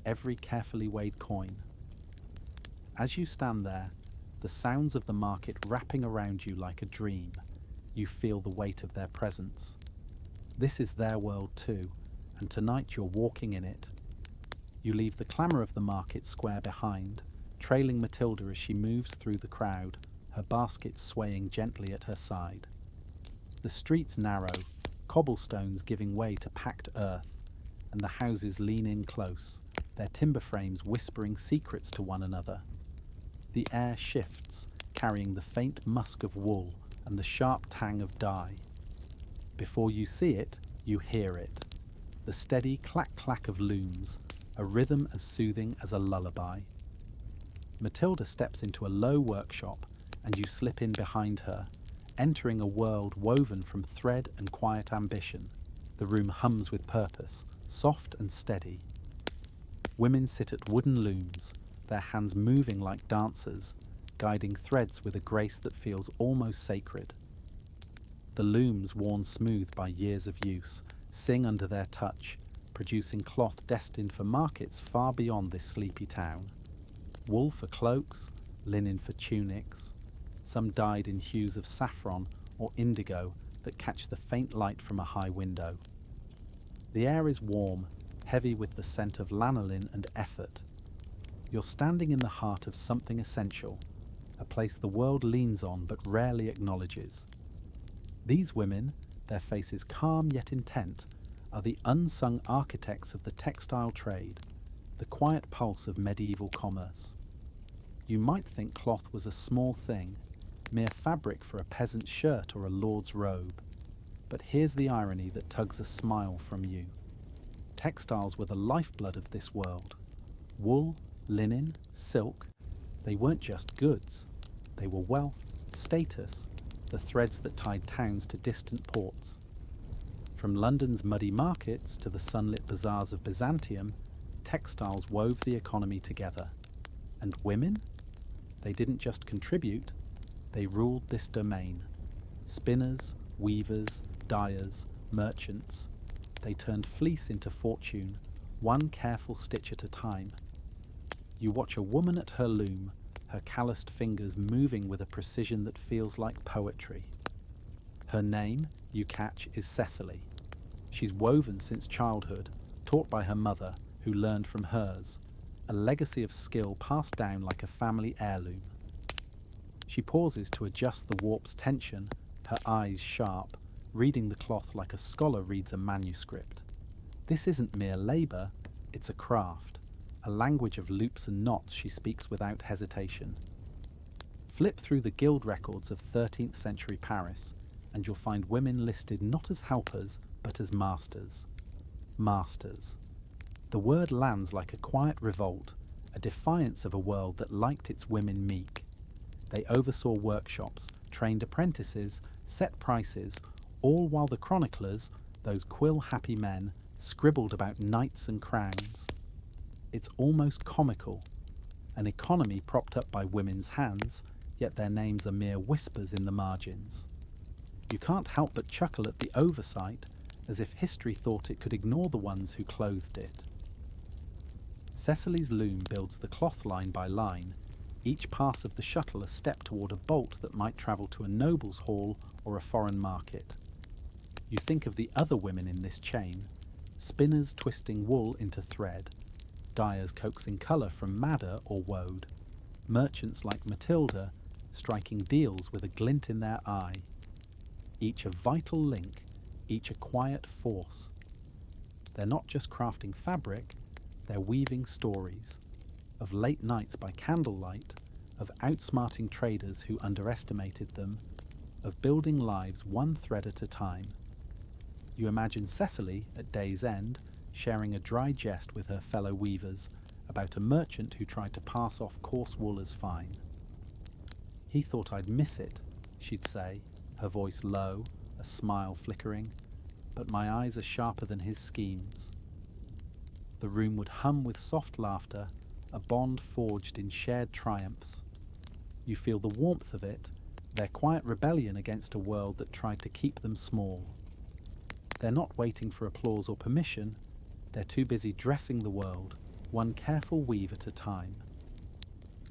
[SPEAKER 1] every carefully weighed coin. As you stand there, the sounds of the market wrapping around you like a dream, you feel the weight of their presence. This is their world too, and tonight you're walking in it. You leave the clamour of the market square behind, trailing Matilda as she moves through the crowd, her basket swaying gently at her side. The streets narrow, cobblestones giving way to packed earth, and the houses lean in close, their timber frames whispering secrets to one another. The air shifts, carrying the faint musk of wool and the sharp tang of dye. Before you see it, you hear it. The steady clack-clack of looms, a rhythm as soothing as a lullaby. Matilda steps into a low workshop, and you slip in behind her, entering a world woven from thread and quiet ambition. The room hums with purpose, soft and steady. Women sit at wooden looms, their hands moving like dancers, guiding threads with a grace that feels almost sacred. The looms, worn smooth by years of use, sing under their touch, producing cloth destined for markets far beyond this sleepy town. Wool for cloaks, linen for tunics, some dyed in hues of saffron or indigo that catch the faint light from a high window. The air is warm, heavy with the scent of lanolin and effort. You're standing in the heart of something essential, a place the world leans on but rarely acknowledges. These women, their faces calm yet intent, are the unsung architects of the textile trade, the quiet pulse of medieval commerce. You might think cloth was a small thing, mere fabric for a peasant's shirt or a lord's robe. But here's the irony that tugs a smile from you. Textiles were the lifeblood of this world. Wool, linen, silk, they weren't just goods. They were wealth, status, the threads that tied towns to distant ports. From London's muddy markets to the sunlit bazaars of Byzantium, textiles wove the economy together. And women? They didn't just contribute, they ruled this domain. Spinners, weavers, dyers, merchants. They turned fleece into fortune, one careful stitch at a time. You watch a woman at her loom, her calloused fingers moving with a precision that feels like poetry. Her name, you catch, is Cecily. She's woven since childhood, taught by her mother, who learned from hers, a legacy of skill passed down like a family heirloom. She pauses to adjust the warp's tension, her eyes sharp, reading the cloth like a scholar reads a manuscript. This isn't mere labour, it's a craft, a language of loops and knots she speaks without hesitation. Flip through the guild records of 13th century Paris, and you'll find women listed not as helpers, but as masters. Masters. The word lands like a quiet revolt, a defiance of a world that liked its women meek. They oversaw workshops, trained apprentices, set prices, all while the chroniclers, those quill-happy men, scribbled about knights and crowns. It's almost comical, an economy propped up by women's hands, yet their names are mere whispers in the margins. You can't help but chuckle at the oversight, as if history thought it could ignore the ones who clothed it. Cecily's loom builds the cloth line by line, each pass of the shuttle a step toward a bolt that might travel to a noble's hall or a foreign market. You think of the other women in this chain, spinners twisting wool into thread, dyers coaxing colour from madder or woad, merchants like Matilda striking deals with a glint in their eye. Each a vital link, each a quiet force. They're not just crafting fabric, they're weaving stories, of late nights by candlelight, of outsmarting traders who underestimated them, of building lives one thread at a time. You imagine Cecily, at day's end, sharing a dry jest with her fellow weavers about a merchant who tried to pass off coarse wool as fine. "He thought I'd miss it," she'd say, her voice low, a smile flickering, "but my eyes are sharper than his schemes." The room would hum with soft laughter, a bond forged in shared triumphs. You feel the warmth of it, their quiet rebellion against a world that tried to keep them small. They're not waiting for applause or permission, they're too busy dressing the world, one careful weave at a time.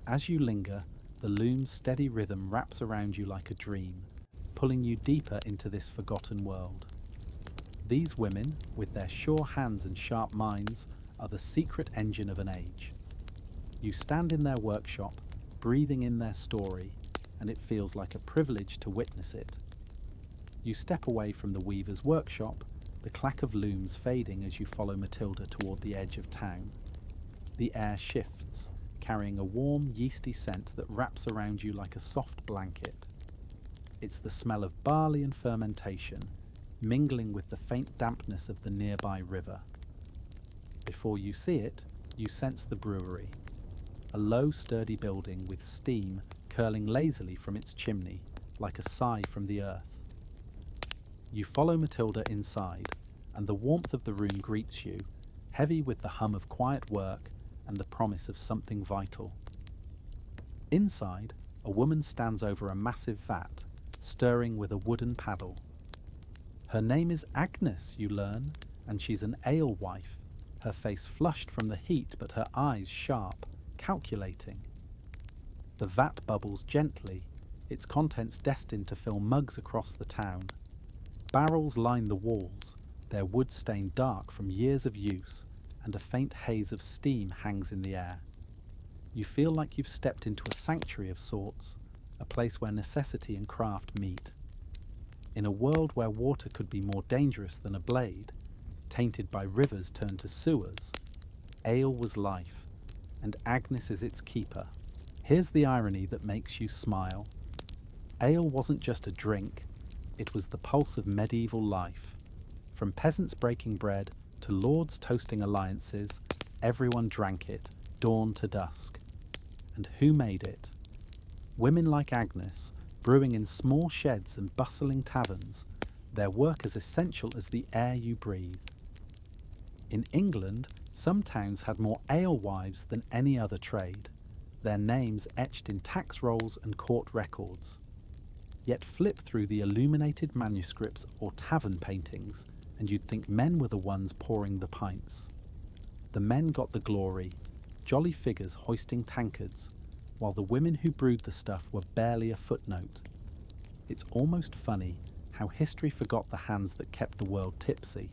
[SPEAKER 1] As you linger, the loom's steady rhythm wraps around you like a dream, pulling you deeper into this forgotten world. These women, with their sure hands and sharp minds, are the secret engine of an age. You stand in their workshop, breathing in their story, and it feels like a privilege to witness it. You step away from the weaver's workshop, the clack of looms fading as you follow Matilda toward the edge of town. The air shifts, carrying a warm, yeasty scent that wraps around you like a soft blanket. It's the smell of barley and fermentation, mingling with the faint dampness of the nearby river. Before you see it, you sense the brewery, a low, sturdy building with steam curling lazily from its chimney, like a sigh from the earth. You follow Matilda inside, and the warmth of the room greets you, heavy with the hum of quiet work and the promise of something vital. Inside, a woman stands over a massive vat, stirring with a wooden paddle. Her name is Agnes, you learn, and she's an alewife, her face flushed from the heat but her eyes sharp, calculating. The vat bubbles gently, its contents destined to fill mugs across the town. Barrels line the walls, their wood stained dark from years of use, and a faint haze of steam hangs in the air. You feel like you've stepped into a sanctuary of sorts, a place where necessity and craft meet. In a world where water could be more dangerous than a blade, tainted by rivers turned to sewers, ale was life, and Agnes is its keeper. Here's the irony that makes you smile. Ale wasn't just a drink, it was the pulse of medieval life. From peasants breaking bread to lords toasting alliances, everyone drank it, dawn to dusk. And who made it? Women like Agnes, brewing in small sheds and bustling taverns, their work as essential as the air you breathe. In England, some towns had more alewives than any other trade, their names etched in tax rolls and court records. Yet flip through the illuminated manuscripts or tavern paintings, and you'd think men were the ones pouring the pints. The men got the glory, jolly figures hoisting tankards, while the women who brewed the stuff were barely a footnote. It's almost funny how history forgot the hands that kept the world tipsy.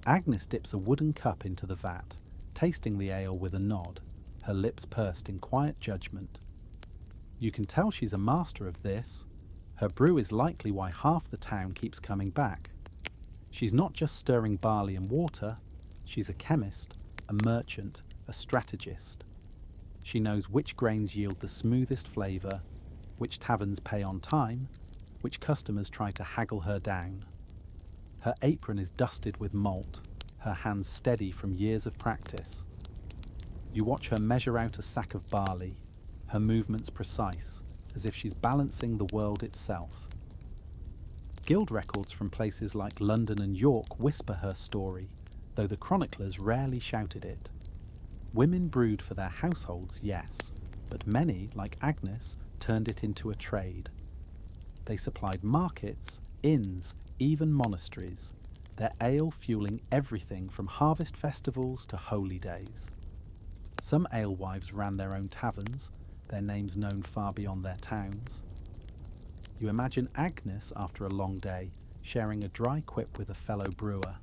[SPEAKER 1] Agnes dips a wooden cup into the vat, tasting the ale with a nod, her lips pursed in quiet judgment. You can tell she's a master of this. Her brew is likely why half the town keeps coming back. She's not just stirring barley and water, she's a chemist, a merchant, a strategist. She knows which grains yield the smoothest flavour, which taverns pay on time, which customers try to haggle her down. Her apron is dusted with malt, her hands steady from years of practice. You watch her measure out a sack of barley, her movements precise, as if she's balancing the world itself. Guild records from places like London and York whisper her story, though the chroniclers rarely shouted it. Women brewed for their households, yes, but many, like Agnes, turned it into a trade. They supplied markets, inns, even monasteries, their ale fueling everything from harvest festivals to holy days. Some alewives ran their own taverns, their names known far beyond their towns. You imagine Agnes, after a long day, sharing a dry quip with a fellow brewer.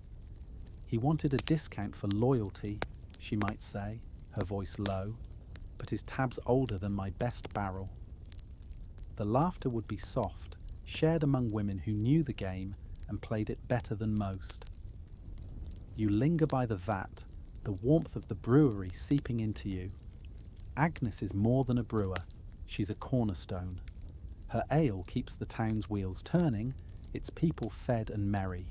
[SPEAKER 1] He wanted a discount for loyalty, she might say, her voice low, but his tab's older than my best barrel. The laughter would be soft, shared among women who knew the game and played it better than most. You linger by the vat, the warmth of the brewery seeping into you. Agnes is more than a brewer, she's a cornerstone. Her ale keeps the town's wheels turning, its people fed and merry.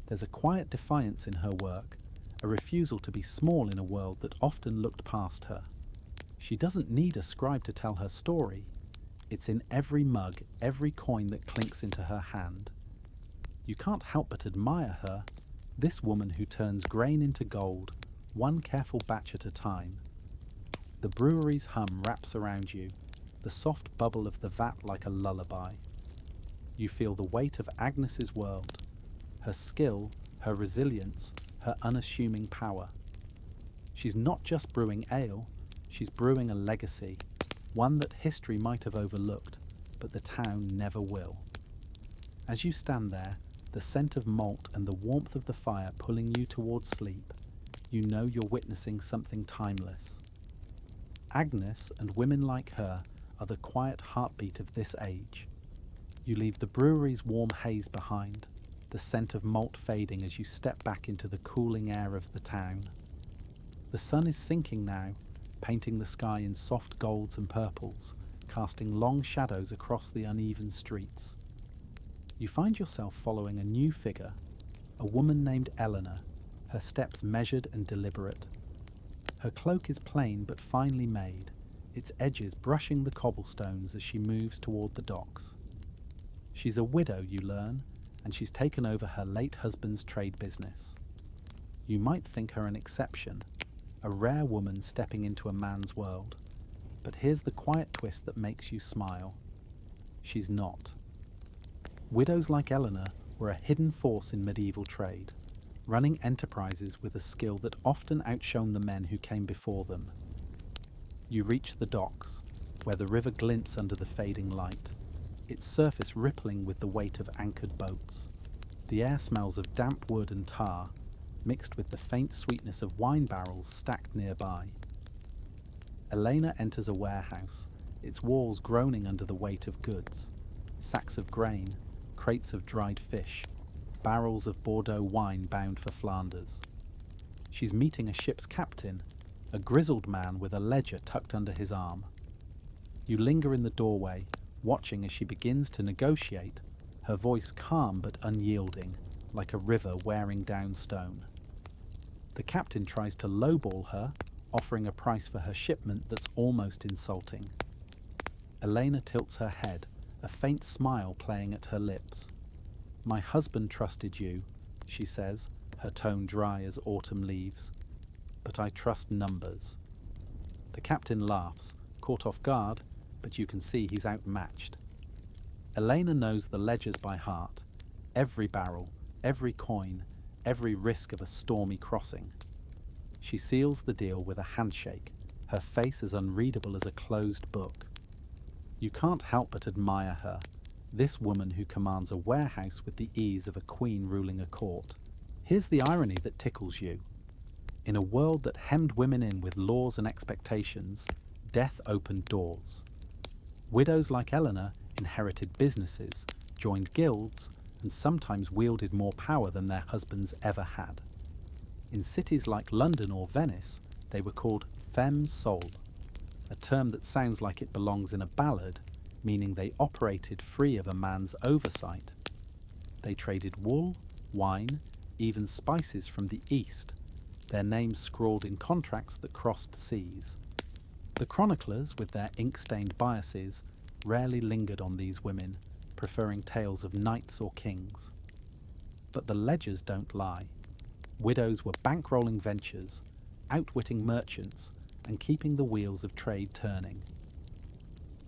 [SPEAKER 1] There's a quiet defiance in her work, a refusal to be small in a world that often looked past her. She doesn't need a scribe to tell her story. It's in every mug, every coin that clinks into her hand. You can't help but admire her, this woman who turns grain into gold, one careful batch at a time. The brewery's hum wraps around you, the soft bubble of the vat like a lullaby. You feel the weight of Agnes's world, her skill, her resilience, her unassuming power. She's not just brewing ale, she's brewing a legacy, one that history might have overlooked, but the town never will. As you stand there, the scent of malt and the warmth of the fire pulling you towards sleep, you know you're witnessing something timeless. Agnes and women like her are the quiet heartbeat of this age. You leave the brewery's warm haze behind, the scent of malt fading as you step back into the cooling air of the town. The sun is sinking now, painting the sky in soft golds and purples, casting long shadows across the uneven streets. You find yourself following a new figure, a woman named Eleanor, her steps measured and deliberate. Her cloak is plain but finely made, its edges brushing the cobblestones as she moves toward the docks. She's a widow, you learn, and she's taken over her late husband's trade business. You might think her an exception, a rare woman stepping into a man's world, but here's the quiet twist that makes you smile. She's not. Widows like Eleanor were a hidden force in medieval trade, running enterprises with a skill that often outshone the men who came before them. You reach the docks, where the river glints under the fading light, its surface rippling with the weight of anchored boats. The air smells of damp wood and tar, mixed with the faint sweetness of wine barrels stacked nearby. Elena enters a warehouse, its walls groaning under the weight of goods. Sacks of grain, crates of dried fish, barrels of Bordeaux wine bound for Flanders. She's meeting a ship's captain, a grizzled man with a ledger tucked under his arm. You linger in the doorway, watching as she begins to negotiate, her voice calm but unyielding, like a river wearing down stone. The captain tries to lowball her, offering a price for her shipment that's almost insulting. Elena tilts her head, a faint smile playing at her lips. "My husband trusted you," she says, her tone dry as autumn leaves. "But I trust numbers." The captain laughs, caught off guard, but you can see he's outmatched. Elena knows the ledgers by heart, every barrel, every coin, every risk of a stormy crossing. She seals the deal with a handshake, her face as unreadable as a closed book. You can't help but admire her, this woman who commands a warehouse with the ease of a queen ruling a court. Here's the irony that tickles you. In a world that hemmed women in with laws and expectations, death opened doors. Widows like Eleanor inherited businesses, joined guilds, and sometimes wielded more power than their husbands ever had. In cities like London or Venice, they were called femmes sole, a term that sounds like it belongs in a ballad, meaning they operated free of a man's oversight. They traded wool, wine, even spices from the East, their names scrawled in contracts that crossed seas. The chroniclers, with their ink-stained biases, rarely lingered on these women, preferring tales of knights or kings. But the ledgers don't lie. Widows were bankrolling ventures, outwitting merchants, and keeping the wheels of trade turning.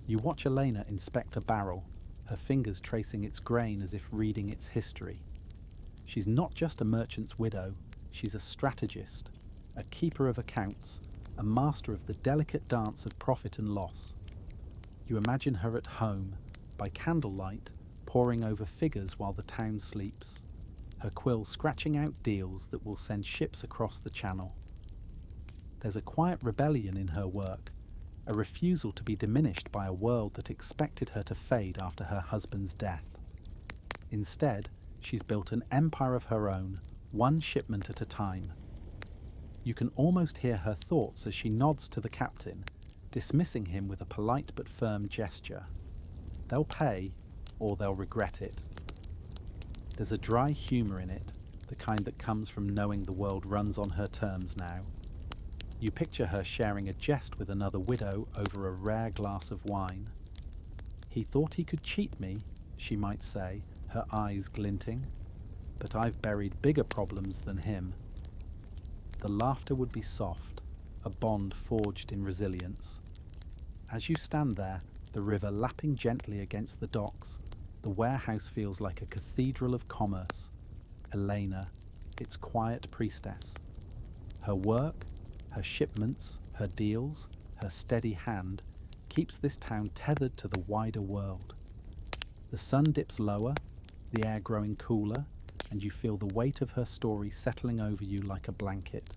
[SPEAKER 1] You watch Elena inspect a barrel, her fingers tracing its grain as if reading its history. She's not just a merchant's widow, she's a strategist, a keeper of accounts, a master of the delicate dance of profit and loss. You imagine her at home, by candlelight, poring over figures while the town sleeps, her quill scratching out deals that will send ships across the channel. There's a quiet rebellion in her work, a refusal to be diminished by a world that expected her to fade after her husband's death. Instead, she's built an empire of her own, one shipment at a time. You can almost hear her thoughts as she nods to the captain, dismissing him with a polite but firm gesture. They'll pay, or they'll regret it. There's a dry humour in it, the kind that comes from knowing the world runs on her terms now. You picture her sharing a jest with another widow over a rare glass of wine. "He thought he could cheat me," she might say, her eyes glinting, "but I've buried bigger problems than him." The laughter would be soft, a bond forged in resilience. As you stand there, the river lapping gently against the docks, the warehouse feels like a cathedral of commerce. Elena, its quiet priestess. Her work, her shipments, her deals, her steady hand, keeps this town tethered to the wider world. The sun dips lower, the air growing cooler, and you feel the weight of her story settling over you like a blanket.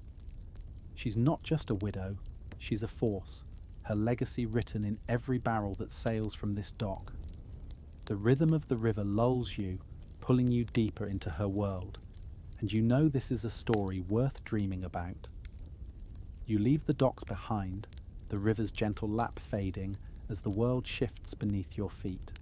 [SPEAKER 1] She's not just a widow, she's a force, her legacy written in every barrel that sails from this dock. The rhythm of the river lulls you, pulling you deeper into her world, and you know this is a story worth dreaming about. You leave the docks behind, the river's gentle lap fading as the world shifts beneath your feet.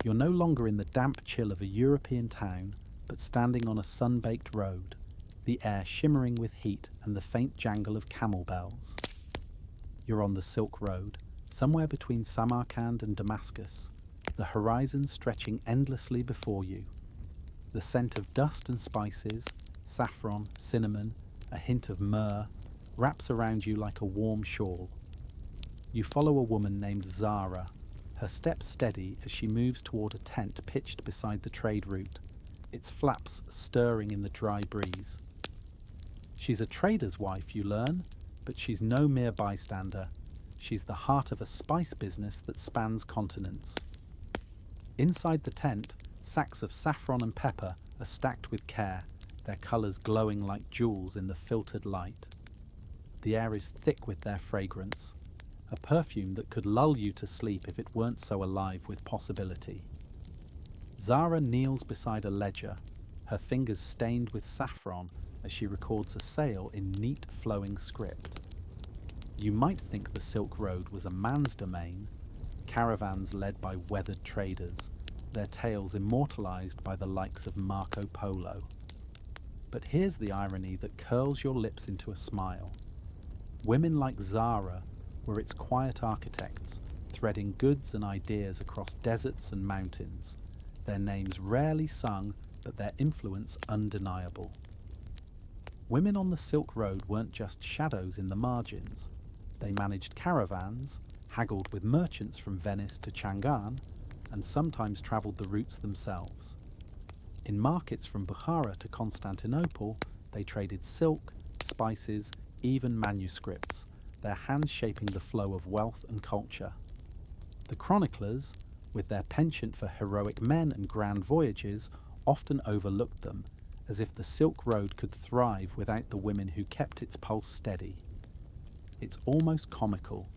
[SPEAKER 1] You're no longer in the damp chill of a European town, but standing on a sun-baked road, the air shimmering with heat and the faint jangle of camel bells. You're on the Silk Road, somewhere between Samarkand and Damascus, the horizon stretching endlessly before you. The scent of dust and spices, saffron, cinnamon, a hint of myrrh, wraps around you like a warm shawl. You follow a woman named Zara, her steps steady as she moves toward a tent pitched beside the trade route, its flaps stirring in the dry breeze. She's a trader's wife, you learn, but she's no mere bystander. She's the heart of a spice business that spans continents. Inside the tent, sacks of saffron and pepper are stacked with care, their colours glowing like jewels in the filtered light. The air is thick with their fragrance, a perfume that could lull you to sleep if it weren't so alive with possibility. Zara kneels beside a ledger, her fingers stained with saffron as she records a sale in neat flowing script. You might think the Silk Road was a man's domain, caravans led by weathered traders, their tales immortalized by the likes of Marco Polo. But here's the irony that curls your lips into a smile. Women like Zara were its quiet architects, threading goods and ideas across deserts and mountains, their names rarely sung, but their influence undeniable. Women on the Silk Road weren't just shadows in the margins. They managed caravans, haggled with merchants from Venice to Chang'an, and sometimes travelled the routes themselves. In markets from Bukhara to Constantinople, they traded silk, spices, even manuscripts, their hands shaping the flow of wealth and culture. The chroniclers, with their penchant for heroic men and grand voyages, often overlooked them, as if the Silk Road could thrive without the women who kept its pulse steady. It's almost comical.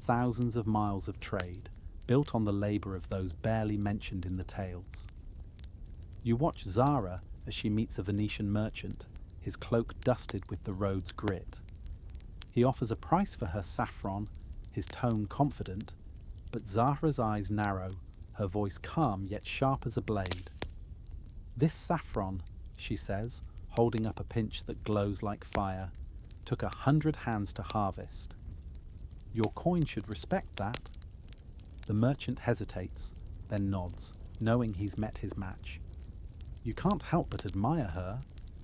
[SPEAKER 1] Thousands of miles of trade, built on the labour of those barely mentioned in the tales. You watch Zara as she meets a Venetian merchant, his cloak dusted with the road's grit. He offers a price for her saffron, his tone confident, but Zahra's eyes narrow, her voice calm yet sharp as a blade. "This saffron," she says, holding up a pinch that glows like fire, "took 100 hands to harvest. Your coin should respect that." The merchant hesitates, then nods, knowing he's met his match. You can't help but admire her.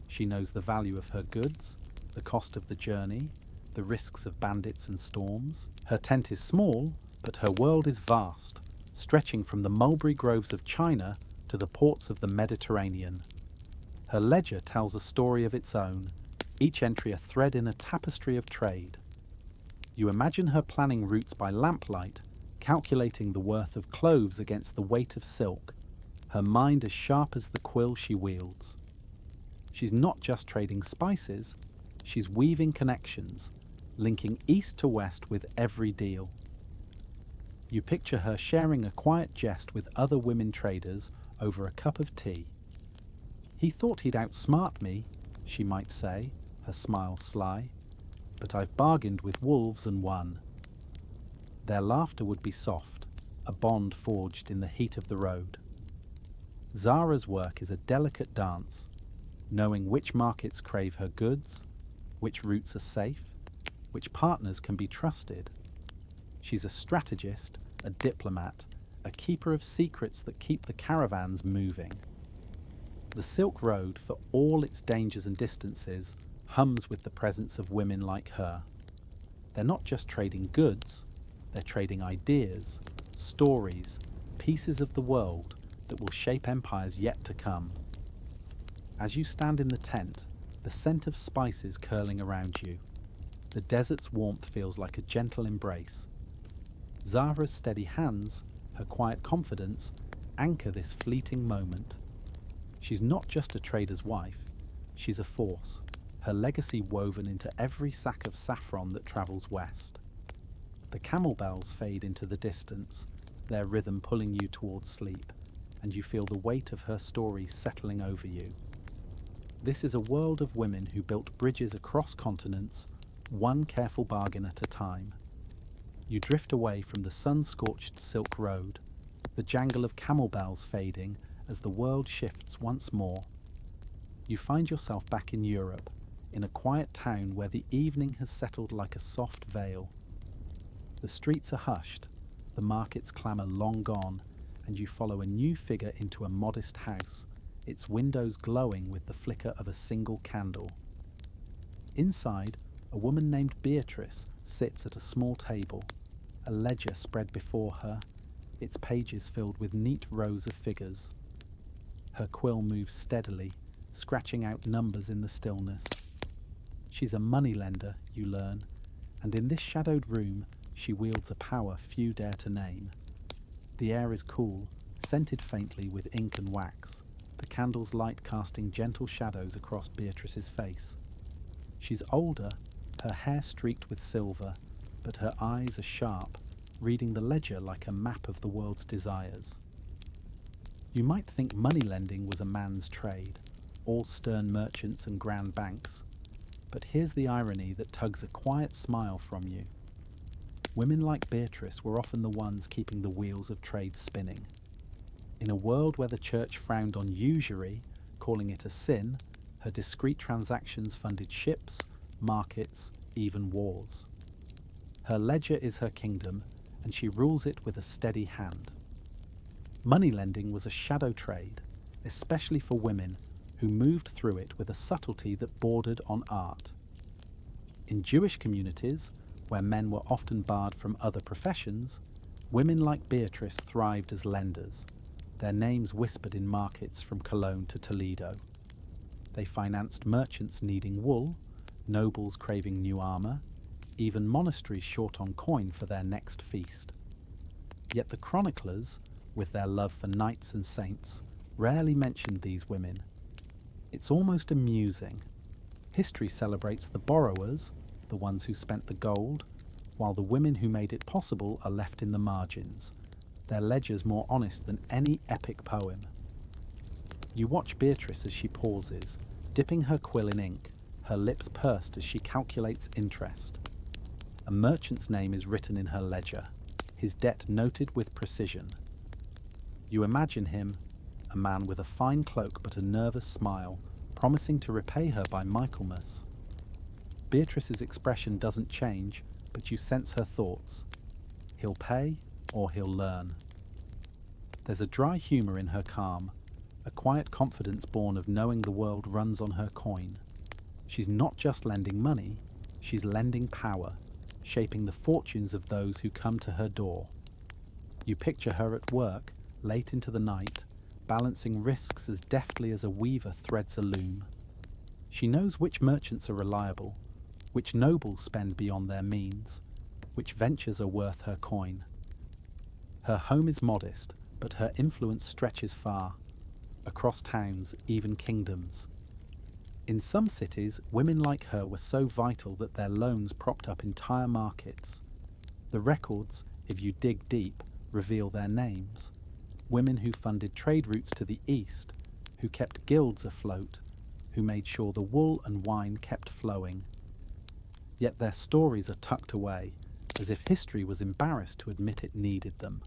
[SPEAKER 1] She knows the value of her goods, the cost of the journey, the risks of bandits and storms. Her tent is small, but her world is vast, stretching from the mulberry groves of China to the ports of the Mediterranean. Her ledger tells a story of its own, each entry a thread in a tapestry of trade. You imagine her planning routes by lamplight, calculating the worth of cloves against the weight of silk, her mind as sharp as the quill she wields. She's not just trading spices, she's weaving connections, linking east to west with every deal. You picture her sharing a quiet jest with other women traders over a cup of tea. "He thought he'd outsmart me," she might say, her smile sly, "but I've bargained with wolves and won." Their laughter would be soft, a bond forged in the heat of the road. Zara's work is a delicate dance, knowing which markets crave her goods, which routes are safe, which partners can be trusted. She's a strategist, a diplomat, a keeper of secrets that keep the caravans moving. The Silk Road, for all its dangers and distances, hums with the presence of women like her. They're not just trading goods, they're trading ideas, stories, pieces of the world that will shape empires yet to come. As you stand in the tent, the scent of spices curling around you, the desert's warmth feels like a gentle embrace. Zahra's steady hands, her quiet confidence, anchor this fleeting moment. She's not just a trader's wife, she's a force, her legacy woven into every sack of saffron that travels west. The camel bells fade into the distance, their rhythm pulling you towards sleep, and you feel the weight of her story settling over you. This is a world of women who built bridges across continents, one careful bargain at a time. You drift away from the sun-scorched Silk Road, the jangle of camel bells fading as the world shifts once more. You find yourself back in Europe, in a quiet town where the evening has settled like a soft veil. The streets are hushed, the market's clamour long gone, and you follow a new figure into a modest house, its windows glowing with the flicker of a single candle. Inside, a woman named Beatrice sits at a small table, a ledger spread before her, its pages filled with neat rows of figures. Her quill moves steadily, scratching out numbers in the stillness. She's a moneylender, you learn, and in this shadowed room she wields a power few dare to name. The air is cool, scented faintly with ink and wax. the candle's light casting gentle shadows across Beatrice's face. She's older, her hair streaked with silver, but her eyes are sharp, reading the ledger like a map of the world's desires. You might think moneylending was a man's trade, all stern merchants and grand banks, but here's the irony that tugs a quiet smile from you. Women like Beatrice were often the ones keeping the wheels of trade spinning. In a world where the church frowned on usury, calling it a sin, her discreet transactions funded ships, markets, even wars. Her ledger is her kingdom, and she rules it with a steady hand. Moneylending was a shadow trade, especially for women who moved through it with a subtlety that bordered on art. In Jewish communities, where men were often barred from other professions, women like Beatrice thrived as lenders, their names whispered in markets from Cologne to Toledo. They financed merchants needing wool, nobles craving new armour, even monasteries short on coin for their next feast. Yet the chroniclers, with their love for knights and saints, rarely mentioned these women. It's almost amusing. History celebrates the borrowers, the ones who spent the gold, while the women who made it possible are left in the margins, their ledgers more honest than any epic poem. You watch Beatrice as she pauses, dipping her quill in ink, her lips pursed as she calculates interest. A merchant's name is written in her ledger, his debt noted with precision. You imagine him, a man with a fine cloak but a nervous smile, promising to repay her by Michaelmas. Beatrice's expression doesn't change, but you sense her thoughts. He'll pay, or he'll learn. There's a dry humour in her calm, a quiet confidence born of knowing the world runs on her coin. She's not just lending money, she's lending power, shaping the fortunes of those who come to her door. You picture her at work, late into the night, balancing risks as deftly as a weaver threads a loom. She knows which merchants are reliable, which nobles spend beyond their means, which ventures are worth her coin. Her home is modest, but her influence stretches far, across towns, even kingdoms. In some cities, women like her were so vital that their loans propped up entire markets. The records, if you dig deep, reveal their names. Women who funded trade routes to the east, who kept guilds afloat, who made sure the wool and wine kept flowing. Yet their stories are tucked away, as if history was embarrassed to admit it needed them.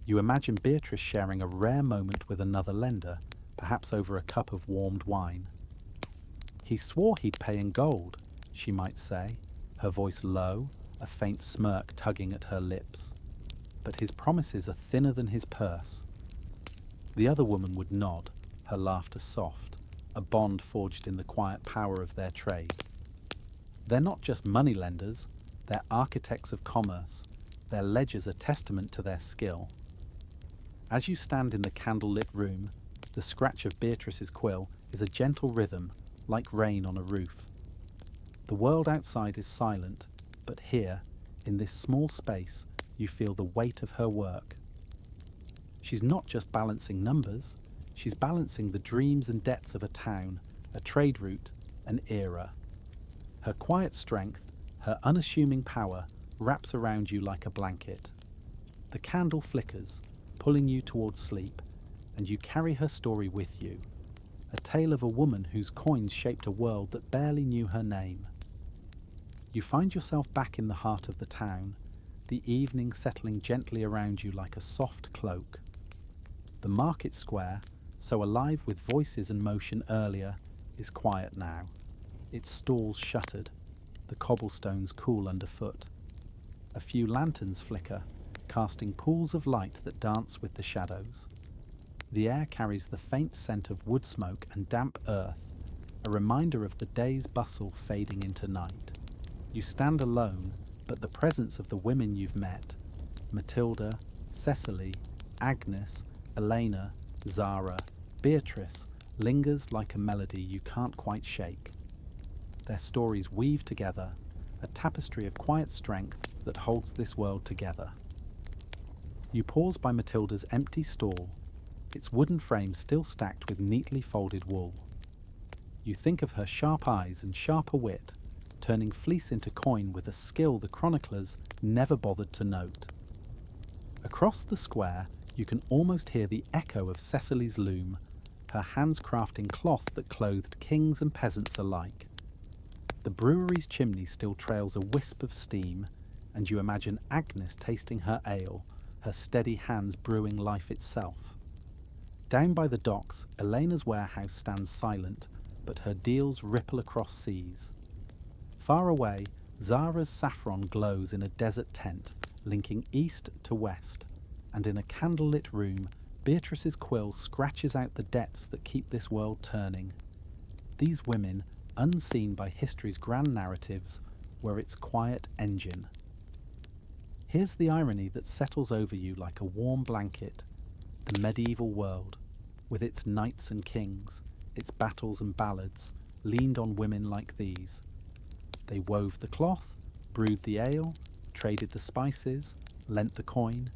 [SPEAKER 1] You imagine Beatrice sharing a rare moment with another lender, perhaps over a cup of warmed wine. "He swore he'd pay in gold," she might say, her voice low, a faint smirk tugging at her lips. "But his promises are thinner than his purse." The other woman would nod, her laughter soft, a bond forged in the quiet power of their trade. They're not just moneylenders, they're architects of commerce. Their ledgers are testament to their skill. As you stand in the candle-lit room, the scratch of Beatrice's quill is a gentle rhythm, like rain on a roof. The world outside is silent, but here, in this small space, you feel the weight of her work. She's not just balancing numbers, she's balancing the dreams and debts of a town, a trade route, an era. Her quiet strength, her unassuming power, wraps around you like a blanket. The candle flickers, pulling you towards sleep, and you carry her story with you, a tale of a woman whose coins shaped a world that barely knew her name. You find yourself back in the heart of the town, the evening settling gently around you like a soft cloak. The market square, so alive with voices and motion earlier, is quiet now, its stalls shuttered, the cobblestones cool underfoot. A few lanterns flicker, casting pools of light that dance with the shadows. The air carries the faint scent of wood smoke and damp earth, a reminder of the day's bustle fading into night. You stand alone, but the presence of the women you've met, Matilda, Cecily, Agnes, Elena, Zara, Beatrice, lingers like a melody you can't quite shake. Their stories weave together, a tapestry of quiet strength that holds this world together. You pause by Matilda's empty stall, its wooden frame still stacked with neatly folded wool. You think of her sharp eyes and sharper wit, turning fleece into coin with a skill the chroniclers never bothered to note. Across the square, you can almost hear the echo of Cecily's loom, her hands crafting cloth that clothed kings and peasants alike. The brewery's chimney still trails a wisp of steam, and you imagine Agnes tasting her ale, her steady hands brewing life itself. Down by the docks, Elena's warehouse stands silent, but her deals ripple across seas. Far away, Zara's saffron glows in a desert tent, linking east to west, and in a candlelit room, Beatrice's quill scratches out the debts that keep this world turning. These women, unseen by history's grand narratives, were its quiet engine. Here's the irony that settles over you like a warm blanket: the medieval world, with its knights and kings, its battles and ballads, leaned on women like these. They wove the cloth, brewed the ale, traded the spices, lent the coin,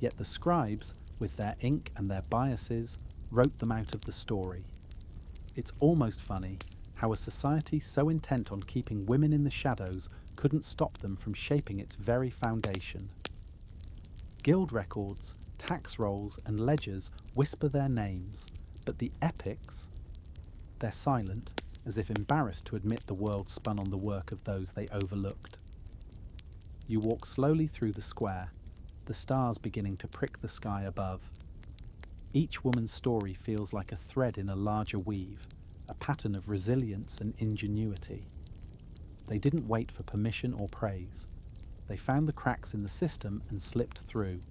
[SPEAKER 1] yet the scribes, with their ink and their biases, wrote them out of the story. It's almost funny how a society so intent on keeping women in the shadows couldn't stop them from shaping its very foundation. Guild records, tax rolls, and ledgers whisper their names, but the epics, they're silent, as if embarrassed to admit the world spun on the work of those they overlooked. You walk slowly through the square, the stars beginning to prick the sky above. Each woman's story feels like a thread in a larger weave, a pattern of resilience and ingenuity. They didn't wait for permission or praise. They found the cracks in the system and slipped through,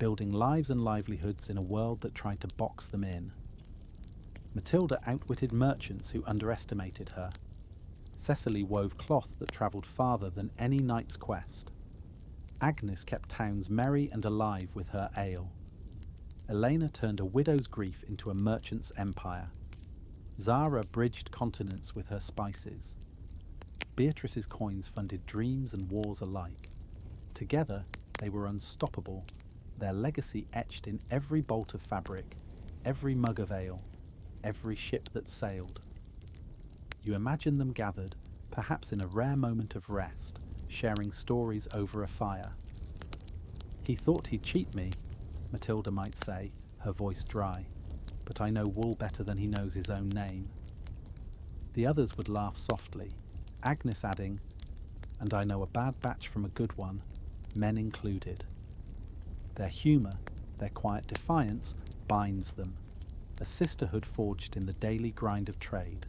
[SPEAKER 1] building lives and livelihoods in a world that tried to box them in. Matilda outwitted merchants who underestimated her. Cecily wove cloth that travelled farther than any knight's quest. Agnes kept towns merry and alive with her ale. Elena turned a widow's grief into a merchant's empire. Zara bridged continents with her spices. Beatrice's coins funded dreams and wars alike. Together, they were unstoppable, their legacy etched in every bolt of fabric, every mug of ale, every ship that sailed. You imagine them gathered, perhaps in a rare moment of rest, sharing stories over a fire. "He thought he'd cheat me," Matilda might say, her voice dry, "but I know wool better than he knows his own name." The others would laugh softly, Agnes adding, "And I know a bad batch from a good one, men included." Their humour, their quiet defiance, binds them, a sisterhood forged in the daily grind of trade.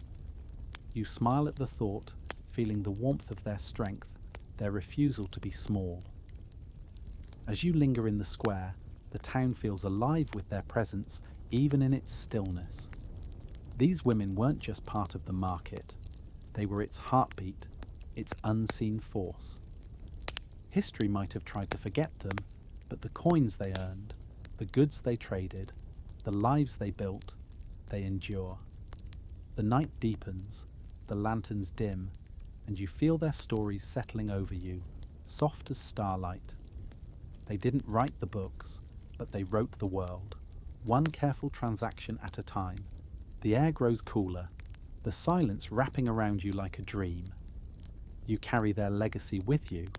[SPEAKER 1] You smile at the thought, feeling the warmth of their strength, their refusal to be small. As you linger in the square, the town feels alive with their presence, even in its stillness. These women weren't just part of the market. They were its heartbeat, its unseen force. History might have tried to forget them, but the coins they earned, the goods they traded, the lives they built, they endure. The night deepens, the lanterns dim, and you feel their stories settling over you, soft as starlight. They didn't write the books, but they wrote the world, one careful transaction at a time. The air grows cooler, the silence wrapping around you like a dream. You carry their legacy with you,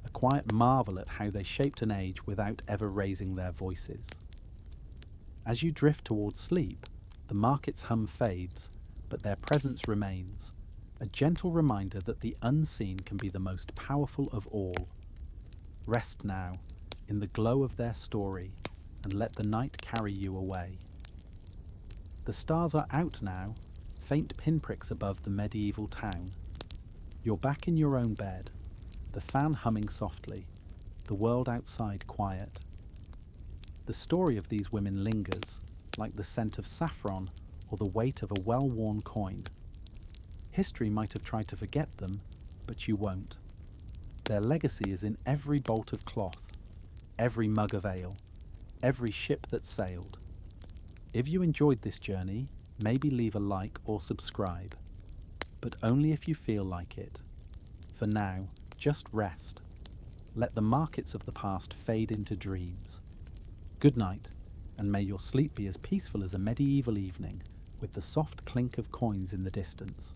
[SPEAKER 1] a quiet marvel at how they shaped an age without ever raising their voices. As you drift towards sleep, the market's hum fades, but their presence remains, a gentle reminder that the unseen can be the most powerful of all. Rest now, in the glow of their story, and let the night carry you away. The stars are out now, faint pinpricks above the medieval town. You're back in your own bed, the fan humming softly, the world outside quiet. The story of these women lingers, like the scent of saffron or the weight of a well-worn coin. History might have tried to forget them, but you won't. Their legacy is in every bolt of cloth, every mug of ale, every ship that sailed. If you enjoyed this journey, maybe leave a like or subscribe, but only if you feel like it. For now, just rest. Let the markets of the past fade into dreams. Good night, and may your sleep be as peaceful as a medieval evening, with the soft clink of coins in the distance.